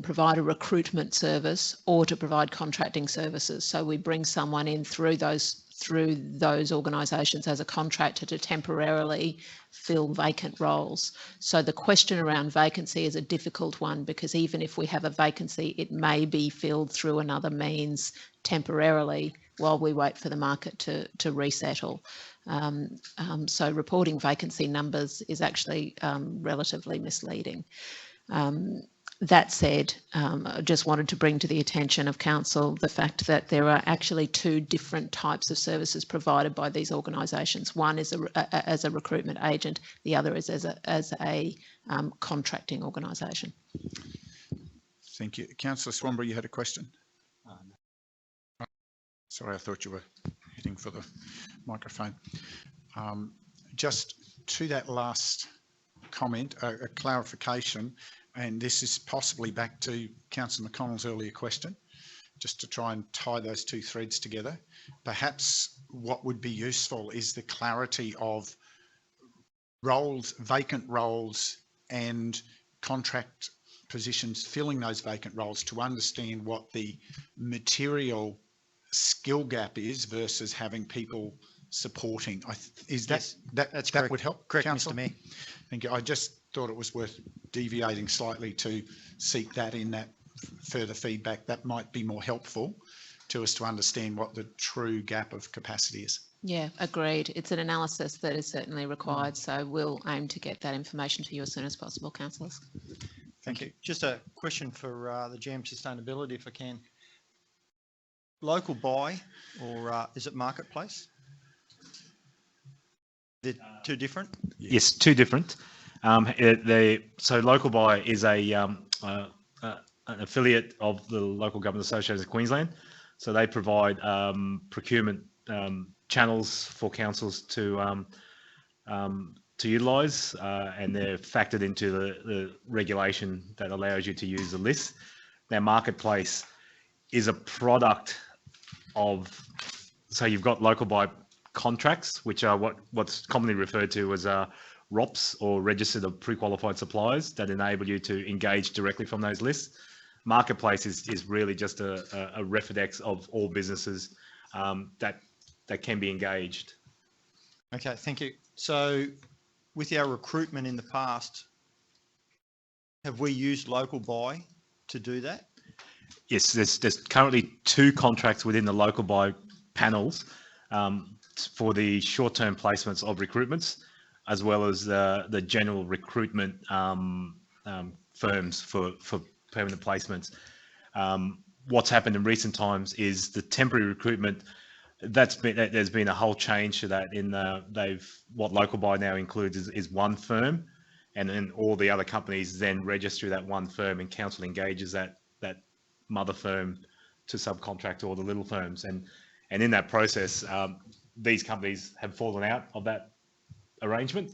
provide a recruitment service or to provide contracting services. So we bring someone in through those organisations as a contractor to temporarily fill vacant roles. So the question around vacancy is a difficult one, because even if we have a vacancy, it may be filled through another means temporarily while we wait for the market to resettle. So reporting vacancy numbers is actually relatively misleading. That said, I just wanted to bring to the attention of Council the fact that there are actually two different types of services provided by these organisations. One is as a recruitment agent, the other is as a contracting organisation. Thank you. Councillor Swanbury, you had a question? Sorry, I thought you were heading for the microphone. Just to that last comment, a clarification. And this is possibly back to Councillor McConnell's earlier question, just to try and tie those two threads together. Perhaps what would be useful is the clarity of roles, vacant roles, and contract positions filling those vacant roles, to understand what the material skill gap is versus having people supporting. That would help? Correct, Councillor? Mr. Mayor. Thank you. I just thought it was worth deviating slightly to seek that in that further feedback. That might be more helpful to us to understand what the true gap of capacity is. Yeah, agreed. It's an analysis that is certainly required, so we'll aim to get that information to you as soon as possible, councillors. Thank you. Just a question for the GM Sustainability, if I can. Local buy, or is it marketplace? They're two different? Yes, two different. So local buy is an affiliate of the Local Government Association of Queensland. So they provide procurement channels for councils to to utilise, and they're factored into the regulation that allows you to use the list. Now, Marketplace is a product of, so you've got local buy contracts, which are what's commonly referred to as ROPS, or registered of pre-qualified suppliers, that enable you to engage directly from those lists. Marketplace is really just a Refidex of all businesses that can be engaged. Okay, thank you. So with our recruitment in the past, have we used local buy to do that? Yes, there's currently 2 contracts within the local buy panels for the short-term placements of recruitments, as well as the general recruitment firms for permanent placements. What's happened in recent times is the temporary recruitment, there's been a whole change to that. What local buy now includes is one firm, and then all the other companies then register that one firm, and council engages that mother firm to subcontract all the little firms. And in that process, these companies have fallen out of that arrangement.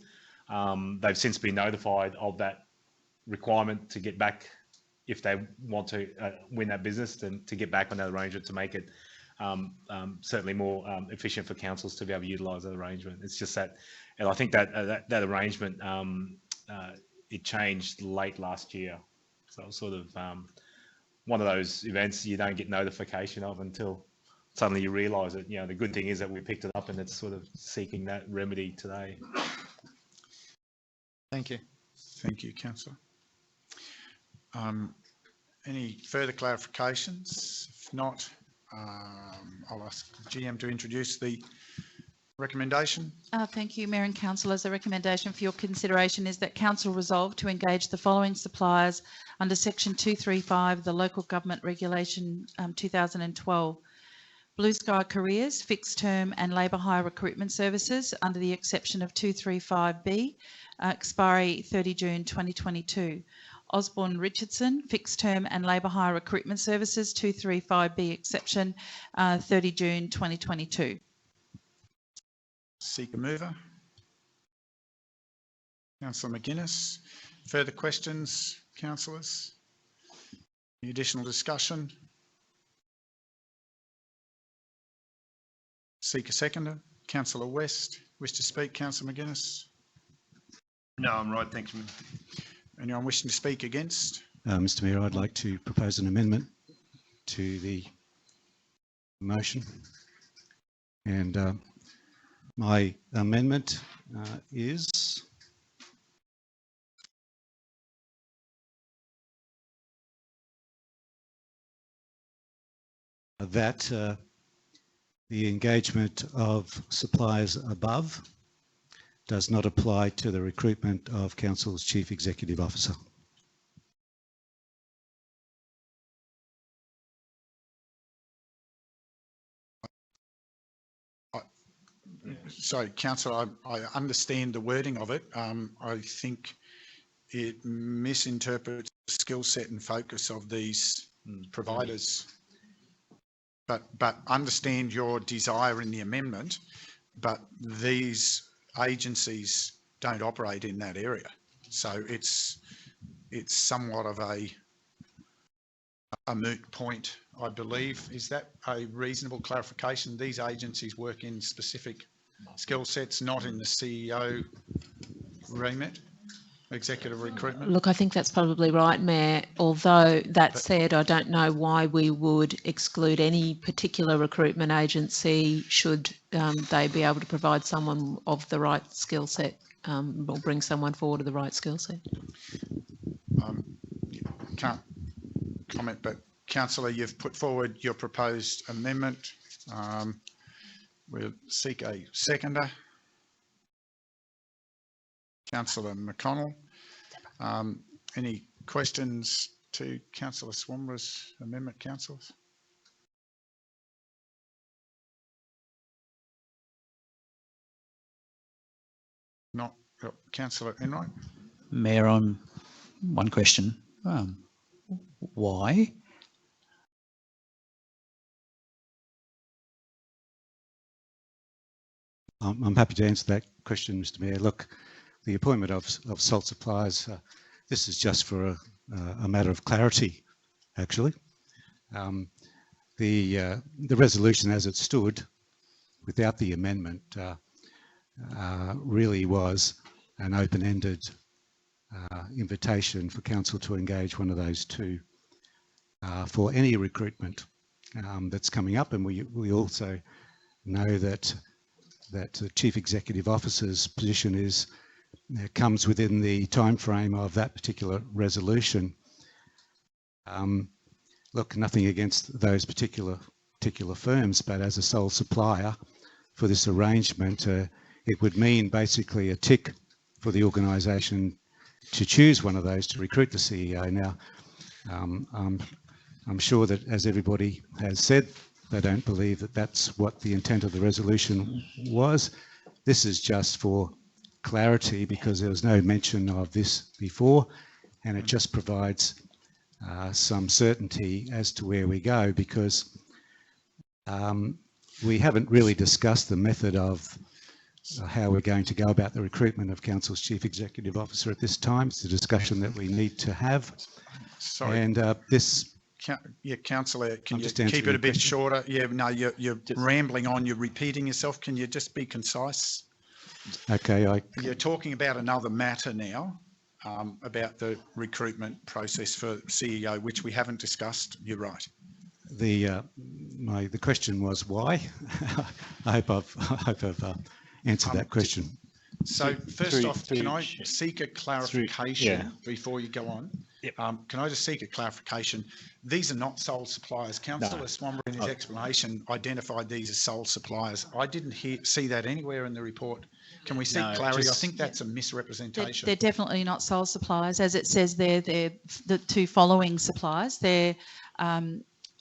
They've since been notified of that requirement to get back, if they want to win that business, then to get back on that arrangement to make it certainly more efficient for councils to be able to utilise that arrangement. It's just that, and I think that arrangement, it changed late last year. So it was sort of one of those events you don't get notification of until suddenly you realise it. You know, the good thing is that we picked it up, and it's sort of seeking that remedy today. Thank you. Thank you, Councillor. Any further clarifications? If not, I'll ask the GM to introduce the recommendation. Thank you, Mayor and Councillors. The recommendation for your consideration is that Council resolve to engage the following suppliers under Section 235 of the Local Government Regulation 2012. Blue Sky Careers, fixed term and labour hire recruitment services under the exception of 235B, expiry 30 June 2022. Osborne Richardson, fixed term and labour hire recruitment services, 235B exception, 30 June 2022. Seek a mover. Councillor McGuinness. Further questions, councillors? Any additional discussion? Seek a seconder. Councillor West. Wish to speak, Councillor McGuinness? No, I'm right. Thanks, Mayor. Anyone wishing to speak against? Mr. Mayor, I'd like to propose an amendment to the motion. And my amendment is that the engagement of suppliers above does not apply to the recruitment of Council's Chief Executive Officer. Sorry, Councillor, I understand the wording of it. I think it misinterprets the skill set and focus of these providers. But understand your desire in the amendment, but these agencies don't operate in that area. So it's somewhat of a moot point, I believe. Is that a reasonable clarification? These agencies work in specific skill sets, not in the CEO remit, executive recruitment? Look, I think that's probably right, Mayor. Although that said, I don't know why we would exclude any particular recruitment agency should they be able to provide someone of the right skill set or bring someone forward of the right skill set. Can't comment, but Councillor, you've put forward your proposed amendment. We'll seek a seconder. Councillor McConnell. Any questions to Councillor Swanborough's amendment, councillors? Not. Councillor Enright. Mayor, on one question. Why? I'm happy to answer that question, Mr. Mayor. Look, the appointment of salt suppliers, this is just for a matter of clarity, actually. The resolution as it stood, without the amendment, really was an open-ended invitation for council to engage one of those two for any recruitment that's coming up. And we also know that the Chief Executive Officer's position comes within the time frame of that particular resolution. Look, nothing against those particular firms, but as a sole supplier for this arrangement, it would mean basically a tick for the organisation to choose one of those to recruit the CEO. Now, I'm sure that, as everybody has said, they don't believe that that's what the intent of the resolution was. This is just for clarity because there was no mention of this before, and it just provides some certainty as to where we go, because we haven't really discussed the method of how we're going to go about the recruitment of Council's Chief Executive Officer at this time. It's a discussion that we need to have. Sorry. And yeah, Councillor, can you just answering keep it a bit question. shorter? Yeah, no, you're rambling on, you're repeating yourself. Can you just be concise? Okay, You're talking about another matter now, about the recruitment process for CEO, which we haven't discussed. You're right. the question was why. I hope I've answered that question. So first off, can I seek a clarification before you go on? Yep. Can I just seek a clarification? These are not sole suppliers. Councillor Swanbury in his explanation identified these as sole suppliers. I didn't see that anywhere in the report. Can we seek clarity? I think that's a misrepresentation. They're definitely not sole suppliers. As it says there, they're the two following suppliers. They're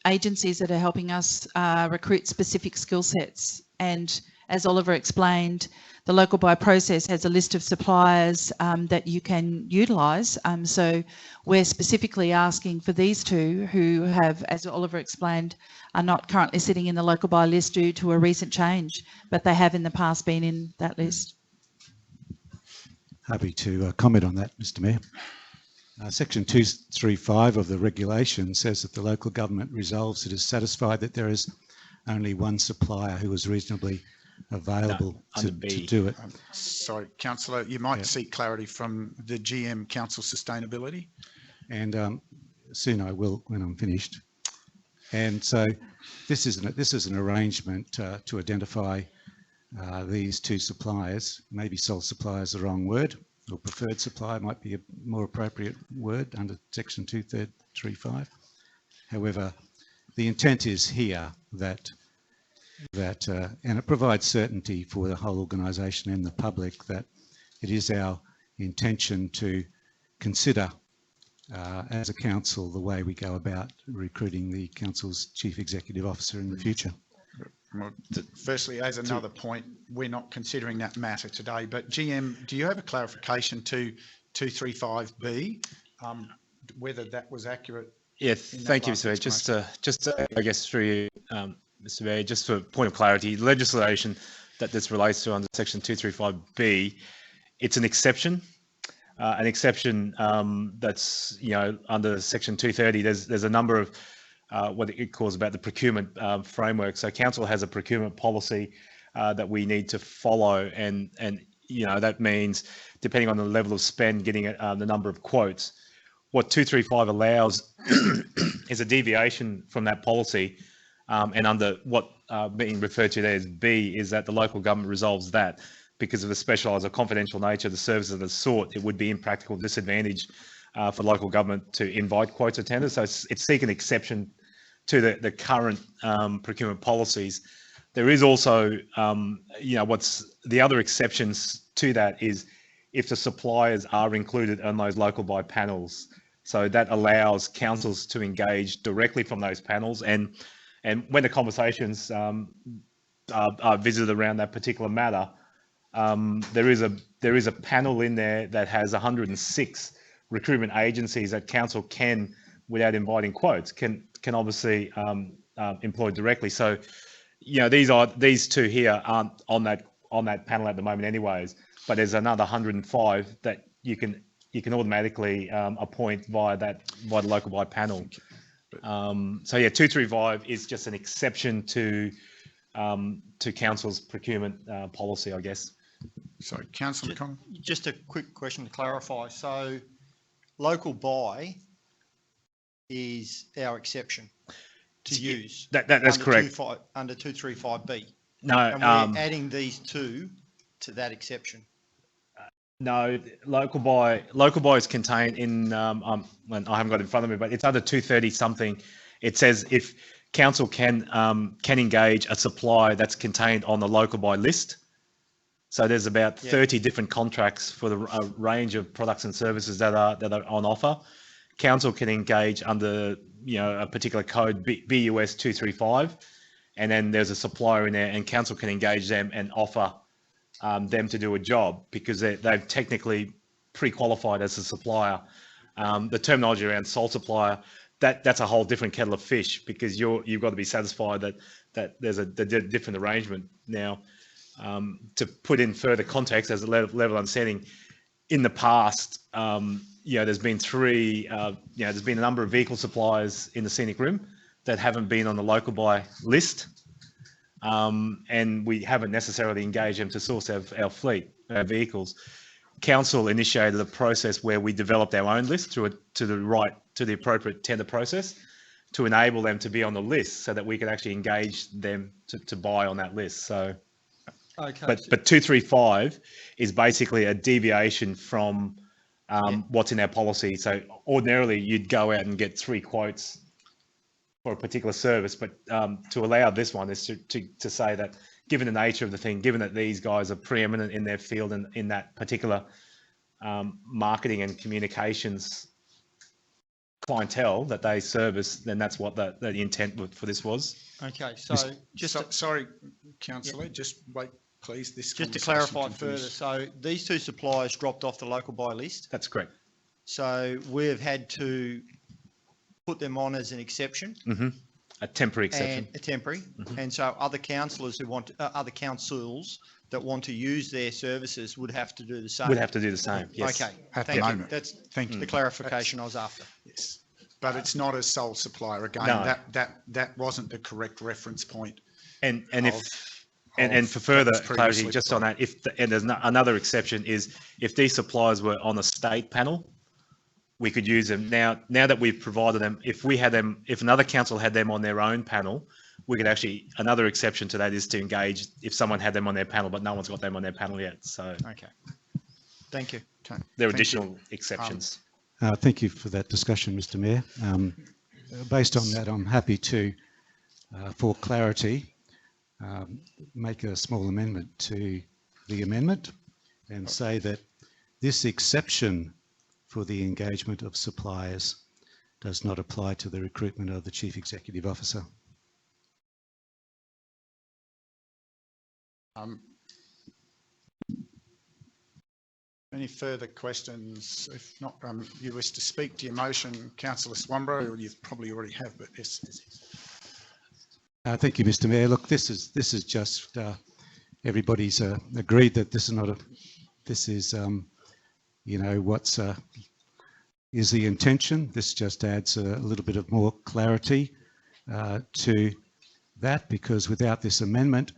agencies that are helping us recruit specific skill sets. And as Oliver explained, the local buy process has a list of suppliers that you can utilise. So we're specifically asking for these two who have, as Oliver explained, are not currently sitting in the local buy list due to a recent change, but they have in the past been in that list. Happy to comment on that, Mr Mayor. Section 235 of the regulation says that the local government resolves it is satisfied that there is only one supplier who is reasonably available to do it. Sorry, Councillor, you might seek clarity from the GM Council Sustainability. And soon I will when I'm finished. And so this is an arrangement to identify these two suppliers. Maybe sole supplier is the wrong word, or preferred supplier might be a more appropriate word under Section 235. However, the intent is here that and it provides certainty for the whole organisation and the public that it is our intention to consider as a council the way we go about recruiting the council's chief executive officer in the future. Well, firstly, as another point, we're not considering that matter today, but GM, do you have a clarification to 235B, whether that was accurate? Yeah, thank you, Mr. Mayor. Just I guess through you, Mr. Mayor, just for point of clarity, legislation that this relates to under Section 235B, it's an exception. That's, under Section 230, there's a number of what it calls about the procurement framework. So council has a procurement policy that we need to follow, and that means depending on the level of spend, getting the number of quotes. What 235 allows is a deviation from that policy, and under what being referred to there as B is that the local government resolves that because of the specialised or confidential nature of the services that are sought, it would be impractical disadvantage for local government to invite quotes or tenders. So it's seeking exception to the current procurement policies. There is also, what's the other exceptions to that is if the suppliers are included on those local buy panels. So that allows councils to engage directly from those panels, and when the conversations are visited around that particular matter, there is a panel in there that has 106 recruitment agencies that council can, without inviting quotes, can obviously employ directly. So, these two here aren't on that panel at the moment, anyways. but there's another 105 that you can automatically appoint via the local by panel. So yeah, 235 is just an exception to council's procurement policy, I guess. Sorry, Councillor McConnell. Just a quick question to clarify. So local buy is our exception to use. That's correct. Under 235B. No, And we're adding these two to that exception. No, local buy is contained in, I haven't got it in front of me, but it's under 230 something. It says if council can engage a supply that's contained on the local buy list. So there's about 30 different contracts for the range of products and services that are on offer. Council can engage under a particular code, BUS 235, and then there's a supplier in there, and council can engage them and offer them to do a job because they've technically pre-qualified as a supplier. The terminology around sole supplier, that's a whole different kettle of fish because you've got to be satisfied that there's a different arrangement. Now, to put in further context as a level understanding, in the past, there's been there's been a number of vehicle suppliers in the Scenic Rim that haven't been on the local buy list. And we haven't necessarily engaged them to source our fleet, our vehicles. Council initiated a process where we developed our own list to the appropriate tender process to enable them to be on the list so that we could actually engage them to buy on that list. So, okay. But 235 is basically a deviation from what's in our policy. So ordinarily you'd go out and get 3 quotes for a particular service, but to allow this one is to say that given the nature of the thing, given that these guys are preeminent in their field and in that particular marketing and communications clientele that they service, then that's what the intent for this was. Okay, so sorry, Councillor, just wait, please. Just to clarify further, so these 2 suppliers dropped off the local buy list. That's correct. So we've had to put them on as an exception. Mm-hmm. A temporary exception. A temporary. Mm-hmm. And so other councillors other councils that want to use their services would have to do the same. Would have to do the same, yes. Okay, thank you. That's thank you. The clarification I was after. Yes, but it's not a sole supplier. Again, no. that wasn't the correct reference point. And for further clarity, just on that, and there's another exception is if these suppliers were on a state panel, we could use them. Now that we've provided them, if another council had them on their own panel, we could actually, another exception to that is to engage if someone had them on their panel, but no one's got them on their panel yet. So okay, thank you. There are additional exceptions. Thank you for that discussion, Mr. Mayor. Based on that, I'm happy to, for clarity, make a small amendment to the amendment and say that this exception for the engagement of suppliers does not apply to the recruitment of the Chief Executive Officer. Any further questions? If not, you wish to speak to your motion, Councillor Swamborough, or you probably already have, but yes. Thank you, Mr. Mayor. Look, this is just everybody's agreed that this is not a. This is what's is the intention. This just adds a little bit of more clarity to that, because without this amendment,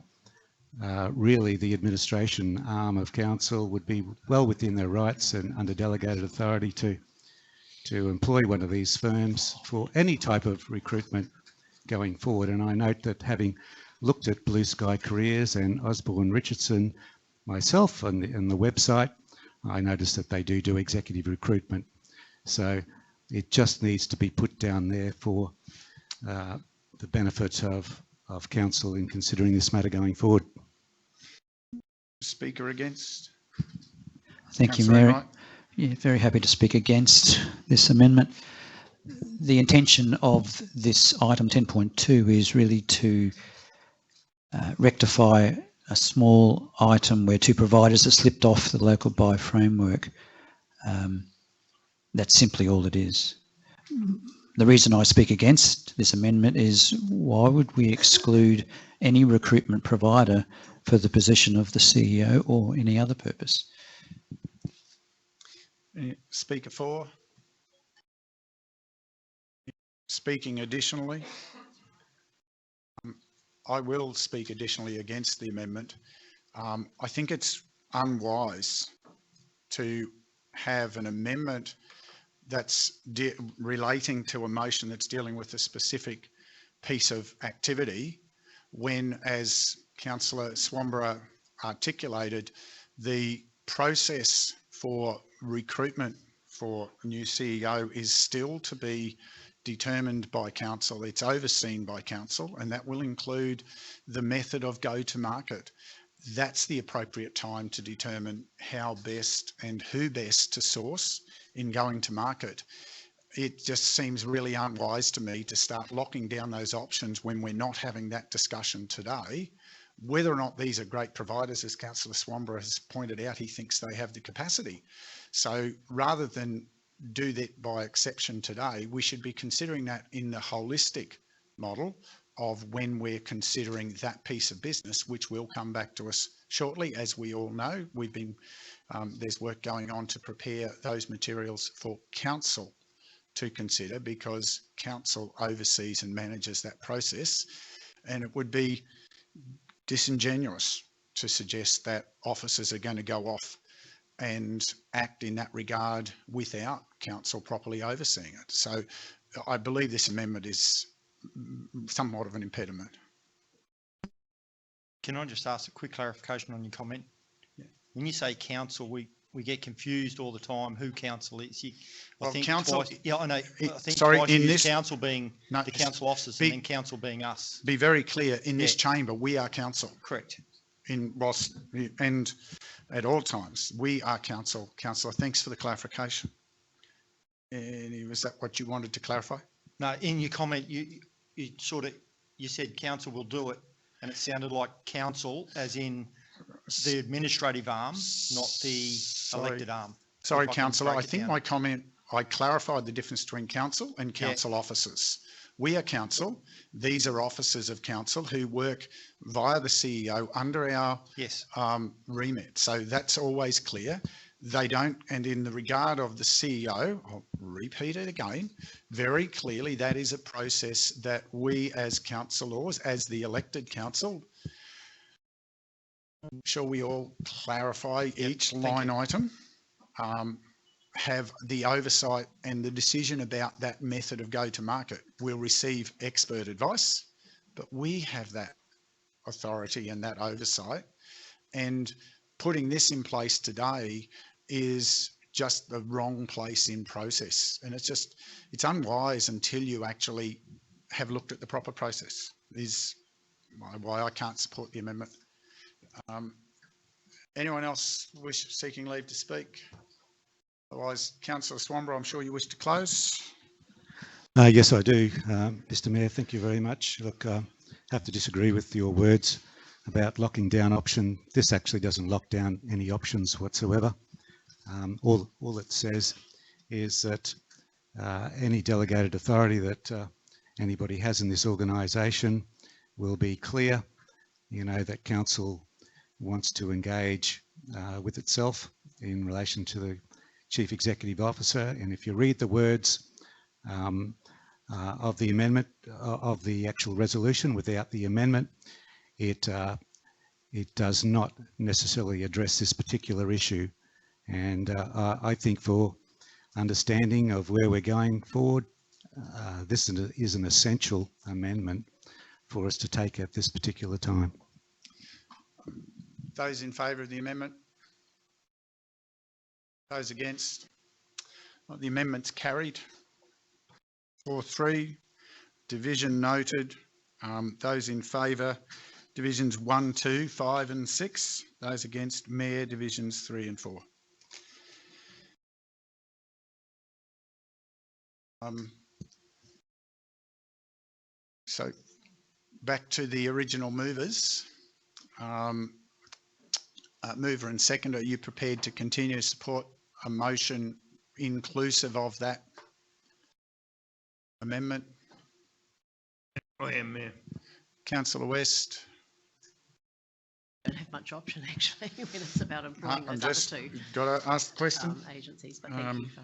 really the administration arm of council would be well within their rights and under delegated authority to employ one of these firms for any type of recruitment going forward. And I note that having looked at Blue Sky Careers and Osborne Richardson myself on the website, I noticed that they do executive recruitment. So it just needs to be put down there for the benefit of council in considering this matter going forward. Speaker against? Thank you, Mary. Yeah, very happy to speak against this amendment. The intention of this item 10.2 is really to rectify a small item where 2 providers have slipped off the local buy framework. That's simply all it is. The reason I speak against this amendment is why would we exclude any recruitment provider for the position of the CEO or any other purpose? Speaker 4. Speaking additionally. I will speak additionally against the amendment. I think it's unwise to have an amendment that's relating to a motion that's dealing with a specific piece of activity when, as Councillor Swamborough articulated, the process for recruitment for a new CEO is still to be determined by council. It's overseen by council, and that will include the method of go-to-market. That's the appropriate time to determine how best and who best to source in going to market. It just seems really unwise to me to start locking down those options when we're not having that discussion today. Whether or not these are great providers, as Councillor Swamborough has pointed out, he thinks they have the capacity. So rather than do that by exception today, we should be considering that in the holistic model of when we're considering that piece of business, which will come back to us shortly. As we all know, we've been there's work going on to prepare those materials for council to consider, because council oversees and manages that process, and it would be disingenuous to suggest that officers are going to go off and act in that regard without council properly overseeing it. So I believe this amendment is somewhat of an impediment. Can I just ask a quick clarification on your comment? Yeah. When you say council, we get confused all the time who council is. I think council, twice, yeah, I know. I think sorry, in this council being the council officers and then council being us. Be very clear, in this chamber, we are council. Correct. And at all times, we are council. Councillor, thanks for the clarification. And was that what you wanted to clarify? No, in your comment, you said council will do it, and it sounded like council as in the administrative arm, not the elected arm. Sorry, councillor, I think my comment, I clarified the difference between council and council officers. We are council. These are officers of council who work via the CEO under our remit. So that's always clear. They don't, and in the regard of the CEO, I'll repeat it again, very clearly that is a process that we as councillors, as the elected council, I'm sure we all clarify each line item, have the oversight and the decision about that method of go-to-market. We'll receive expert advice, but we have that authority and that oversight. And putting this in place today is just the wrong place in process. And it's unwise until you actually have looked at the proper process, is why I can't support the amendment. Anyone else seeking leave to speak? Otherwise, Councillor Swamborough, I'm sure you wish to close. Yes, I do, Mr. Mayor. Thank you very much. Look, I have to disagree with your words about locking down option. This actually doesn't lock down any options whatsoever. All it says is that any delegated authority that anybody has in this organisation will be clear, that council wants to engage with itself in relation to the Chief Executive Officer. And if you read the words of the amendment, of the actual resolution without the amendment, it does not necessarily address this particular issue. And I think for understanding of where we're going forward, this is an essential amendment for us to take at this particular time. Those in favour of the amendment? Those against? Well, the amendment's carried. 4-3. Division noted. Those in favour, divisions 1, 2, 5 and 6. Those against, Mayor, divisions 3 and 4. So back to the original movers. Mover and seconder, are you prepared to continue to support a motion inclusive of that amendment? I am, Mayor. Councillor West. don't have much option actually when it's about employing I'm those just other two got to ask the question. agencies, but thank you for.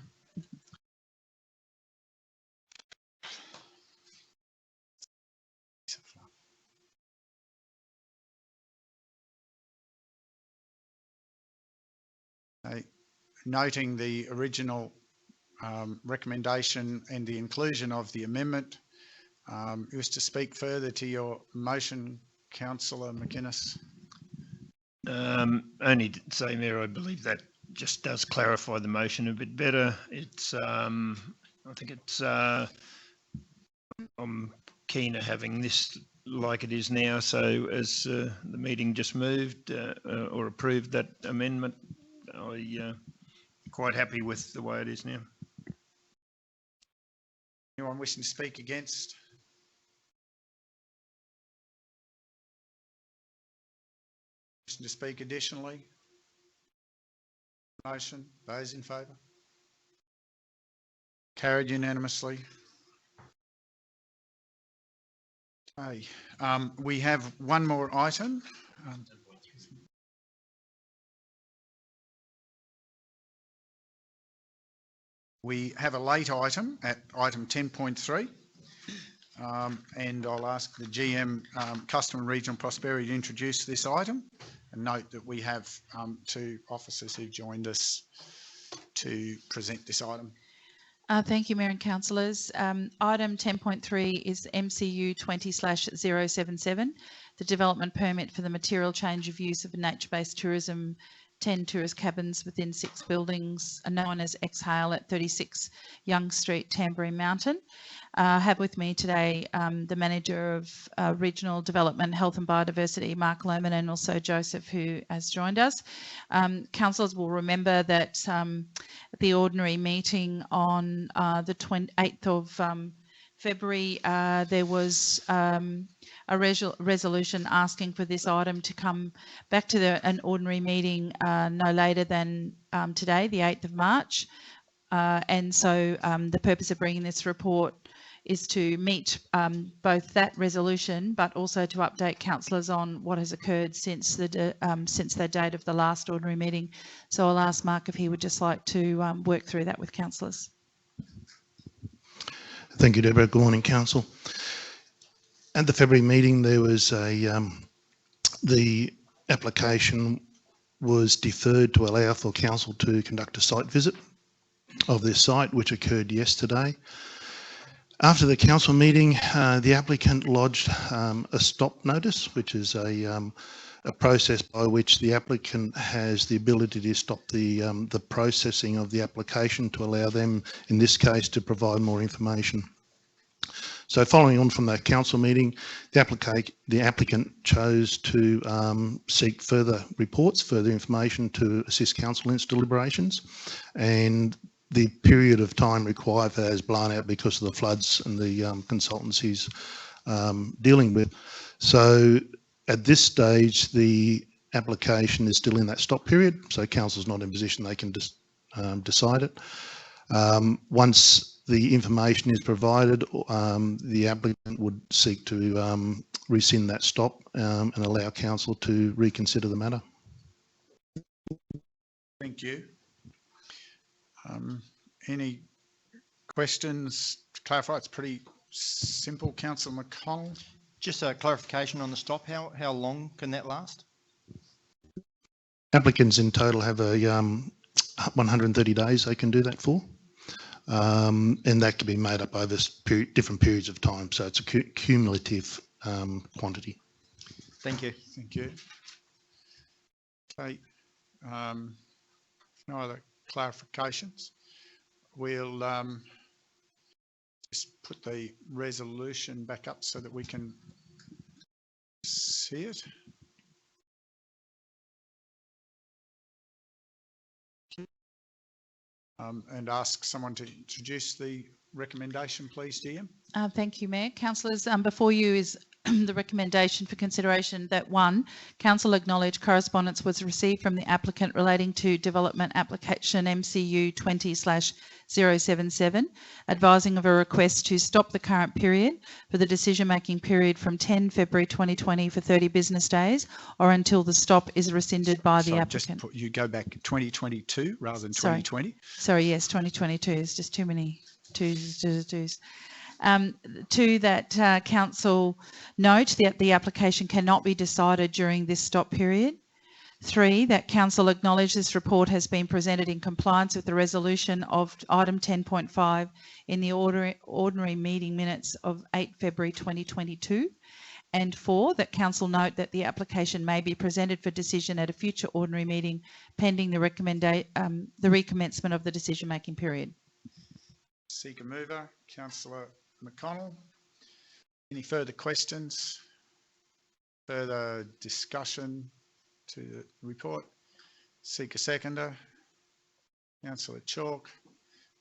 Noting the original recommendation and the inclusion of the amendment, you wish to speak further to your motion, Councillor McInnes? Only to say, Mayor, I believe that just does clarify the motion a bit better. It's, I think it's, I'm keen of having this like it is now. So as the meeting just moved or approved that amendment, I quite happy with the way it is now. Anyone wishing to speak against? Wishing to speak additionally? Motion, those in favour? Carried unanimously. Okay, we have one more item. We have a late item at item 10.3, and I'll ask the GM, Customer and Regional Prosperity, to introduce this item, and note that we have two officers who've joined us to present this item. Thank you, Mayor and Councillors. Item 10.3 is MCU 20/077, the development permit for the material change of use of nature-based tourism, 10 tourist cabins within 6 buildings, known as Exhale at 36 Young Street, Tamborine Mountain. I have with me today the Manager of Regional Development, Health and Biodiversity, Mark Lohman, and also Joseph, who has joined us. Councillors will remember that at the ordinary meeting on the 28th of February, there was a resolution asking for this item to come back to an ordinary meeting no later than today, the 8th of March. And so the purpose of bringing this report is to meet both that resolution, but also to update councillors on what has occurred since the date of the last ordinary meeting. So I'll ask Mark if he would just like to work through that with councillors. Thank you, Deborah. Good morning, Council. At the February meeting, there was the application was deferred to allow for Council to conduct a site visit of this site, which occurred yesterday. After the Council meeting, the applicant lodged a stop notice, which is a process by which the applicant has the ability to stop the processing of the application to allow them, in this case, to provide more information. So following on from that Council meeting, the applicant chose to seek further reports, further information to assist Council in its deliberations, and the period of time required for that is blown out because of the floods and the consultancies dealing with. So at this stage, the application is still in that stop period, so Council's not in a position they can just decide it. Once the information is provided, the applicant would seek to rescind that stop and allow Council to reconsider the matter. Thank you. Any questions to clarify? It's pretty simple. Councillor McConnell. Just a clarification on the stop. How long can that last? Applicants in total have a 130 days they can do that for. And that can be made up over different periods of time. So it's a cumulative quantity. Thank you. Thank you. Okay. No other clarifications. We'll just put the resolution back up so that we can see it. And ask someone to introduce the recommendation, please, DM. Thank you, Mayor. Councillors, before you is the recommendation for consideration that 1, Council acknowledge correspondence was received from the applicant relating to development application MCU 20/077, advising of a request to stop the current period for the decision-making period from 10 February 2020 for 30 business days, or until the stop is rescinded by the applicant. You go back 2022 rather than Sorry. 2020. Sorry, yes, 2022. There's just too many twos. 2, that council note that the application cannot be decided during this stop period. 3, that council acknowledge this report has been presented in compliance with the resolution of item 10.5 in the ordinary meeting minutes of 8 February 2022. And 4, that council note that the application may be presented for decision at a future ordinary meeting pending the recommencement of the decision-making period. Seeker mover, Councillor McConnell. Any further questions? Further discussion to the report? Seeker seconder, Councillor Chalk.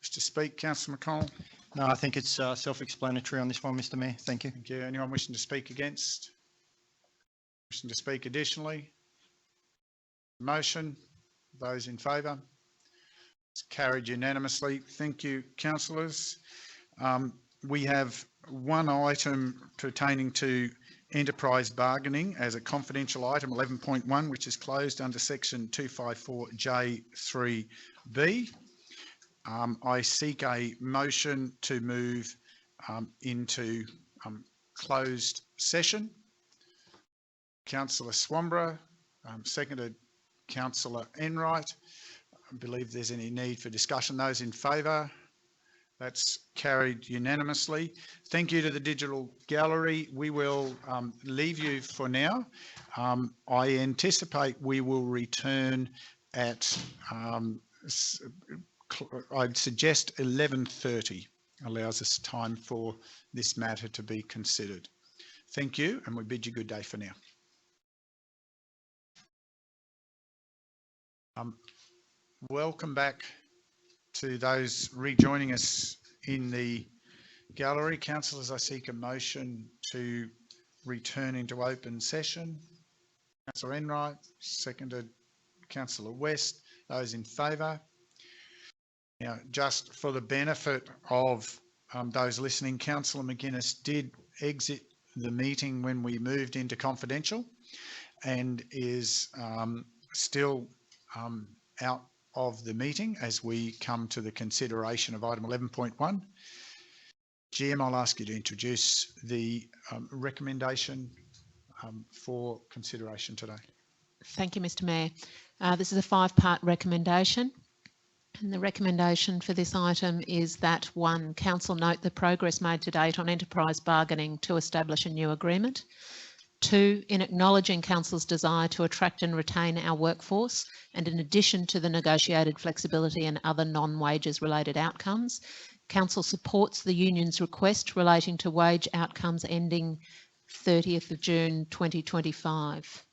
Wish to speak, Councillor McConnell? No, I think it's self-explanatory on this one, Mr Mayor. Thank you. Thank you. Anyone wishing to speak against? Wishing to speak additionally? Motion? Those in favour? It's carried unanimously. Thank you, councillors. We have one item pertaining to enterprise bargaining as a confidential item, 11.1, which is closed under section 254J3B. I seek a motion to move into closed session. Councillor Swamborough, seconded Councillor Enright. I believe there's any need for discussion. Those in favour? That's carried unanimously. Thank you to the digital gallery. We will leave you for now. I anticipate we will return at, I'd suggest 11:30 allows us time for this matter to be considered. Thank you, and we bid you good day for now. Welcome back to those rejoining us in the gallery. Councillors, I seek a motion to return into open session. Councillor Enright, seconded Councillor West. Those in favour? Now, just for the benefit of those listening, Councillor McGuinness did exit the meeting when we moved into confidential and is still out of the meeting as we come to the consideration of item 11.1. GM, I'll ask you to introduce the recommendation for consideration today. Thank you, Mr Mayor. This is a 5-part recommendation. And the recommendation for this item is that 1, Council note the progress made to date on enterprise bargaining to establish a new agreement. 2, in acknowledging Council's desire to attract and retain our workforce, and in addition to the negotiated flexibility and other non-wages related outcomes, Council supports the Union's request relating to wage outcomes ending 30th of June 2025.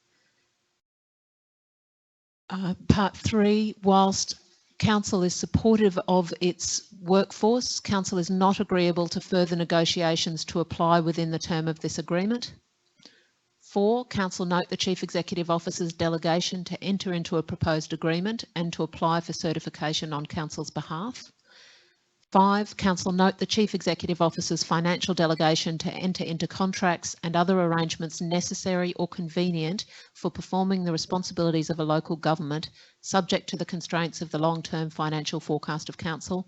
Part 3, whilst Council is supportive of its workforce, Council is not agreeable to further negotiations to apply within the term of this agreement. 4, Council note the Chief Executive Officer's delegation to enter into a proposed agreement and to apply for certification on Council's behalf. 5, Council note the Chief Executive Officer's financial delegation to enter into contracts and other arrangements necessary or convenient for performing the responsibilities of a local government, subject to the constraints of the long-term financial forecast of Council.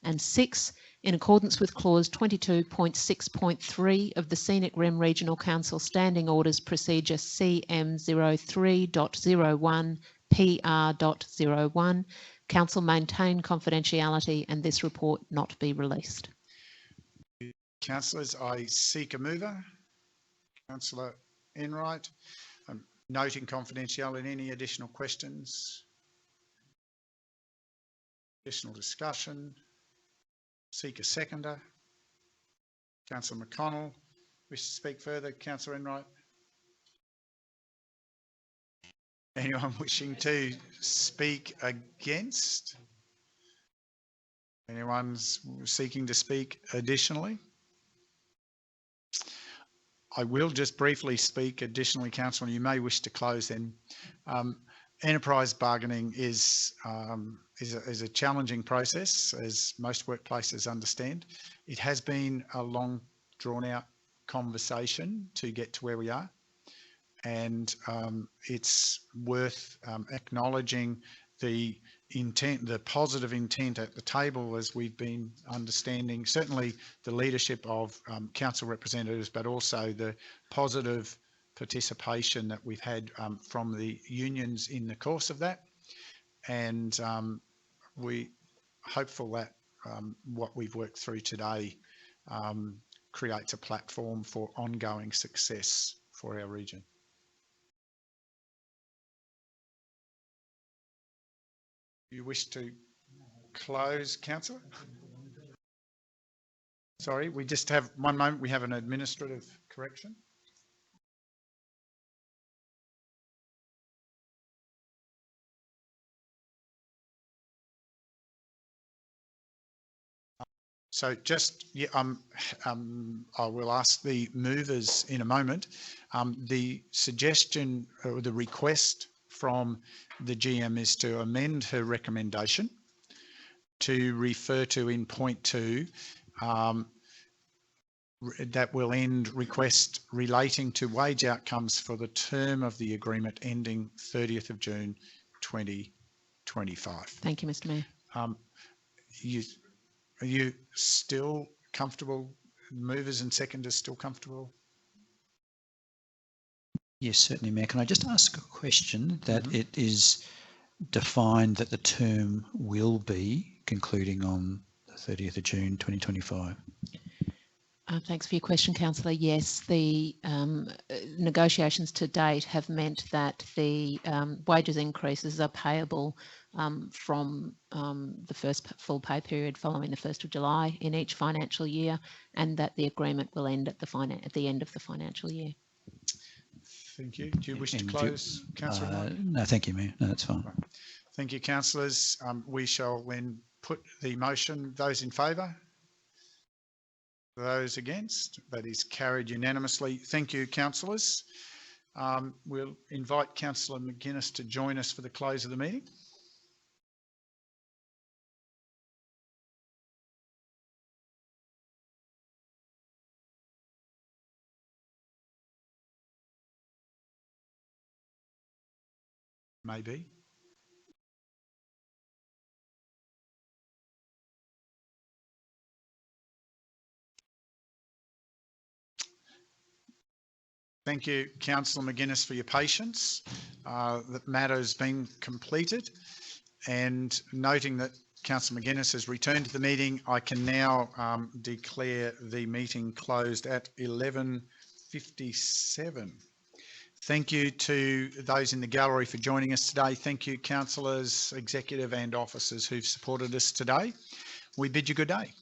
And 6, in accordance with clause 22.6.3 of the Scenic Rim Regional Council Standing Orders Procedure CM03.01 PR.01, Council maintain confidentiality and this report not be released. Councillors, I seek a mover. Councillor Enright. Noting confidentiality, any additional questions? Additional discussion? Seek a seconder. Councillor McConnell. Wish to speak further? Councillor Enright. Anyone wishing to speak against? Anyone's seeking to speak additionally? I will just briefly speak additionally, Councillor, you may wish to close then. Enterprise bargaining is a challenging process, as most workplaces understand. It has been a long, drawn-out conversation to get to where we are, and it's worth acknowledging the intent, the positive intent at the table, as we've been understanding, certainly the leadership of council representatives, but also the positive participation that we've had from the unions in the course of that. And we hopeful that what we've worked through today creates a platform for ongoing success for our region. You wish to close, Councillor? Sorry, we just have one moment. We have an administrative correction. So just, yeah, I will ask the movers in a moment. The suggestion or the request from the GM is to amend her recommendation to refer to in point 2 that will end request relating to wage outcomes for the term of the agreement ending 30th of June 2025. Thank you, Mr. Mayor. Are you still comfortable? Movers and seconders still comfortable? Yes, certainly, Mayor. Can I just ask a question that it is defined that the term will be concluding on the 30th of June 2025? Thanks for your question, Councillor. Yes, the negotiations to date have meant that the wages increases are payable from the first full pay period following the 1st of July in each financial year, and that the agreement will end at the end of the financial year. Thank you. Do you wish to close, Councillor? No, thank you, Mayor. No, that's fine. Thank you, councillors. We shall then put the motion. Those in favour? Those against? That is carried unanimously. Thank you, councillors. We'll invite Councillor McGuinness to join us for the close of the meeting. Maybe. Thank you, Councillor McGuinness, for your patience. That matter has been completed, and noting that Councillor McGuinness has returned to the meeting, I can now declare the meeting closed at 11:57. Thank you to those in the gallery for joining us today. Thank you, councillors, executive and officers who've supported us today. We bid you good day.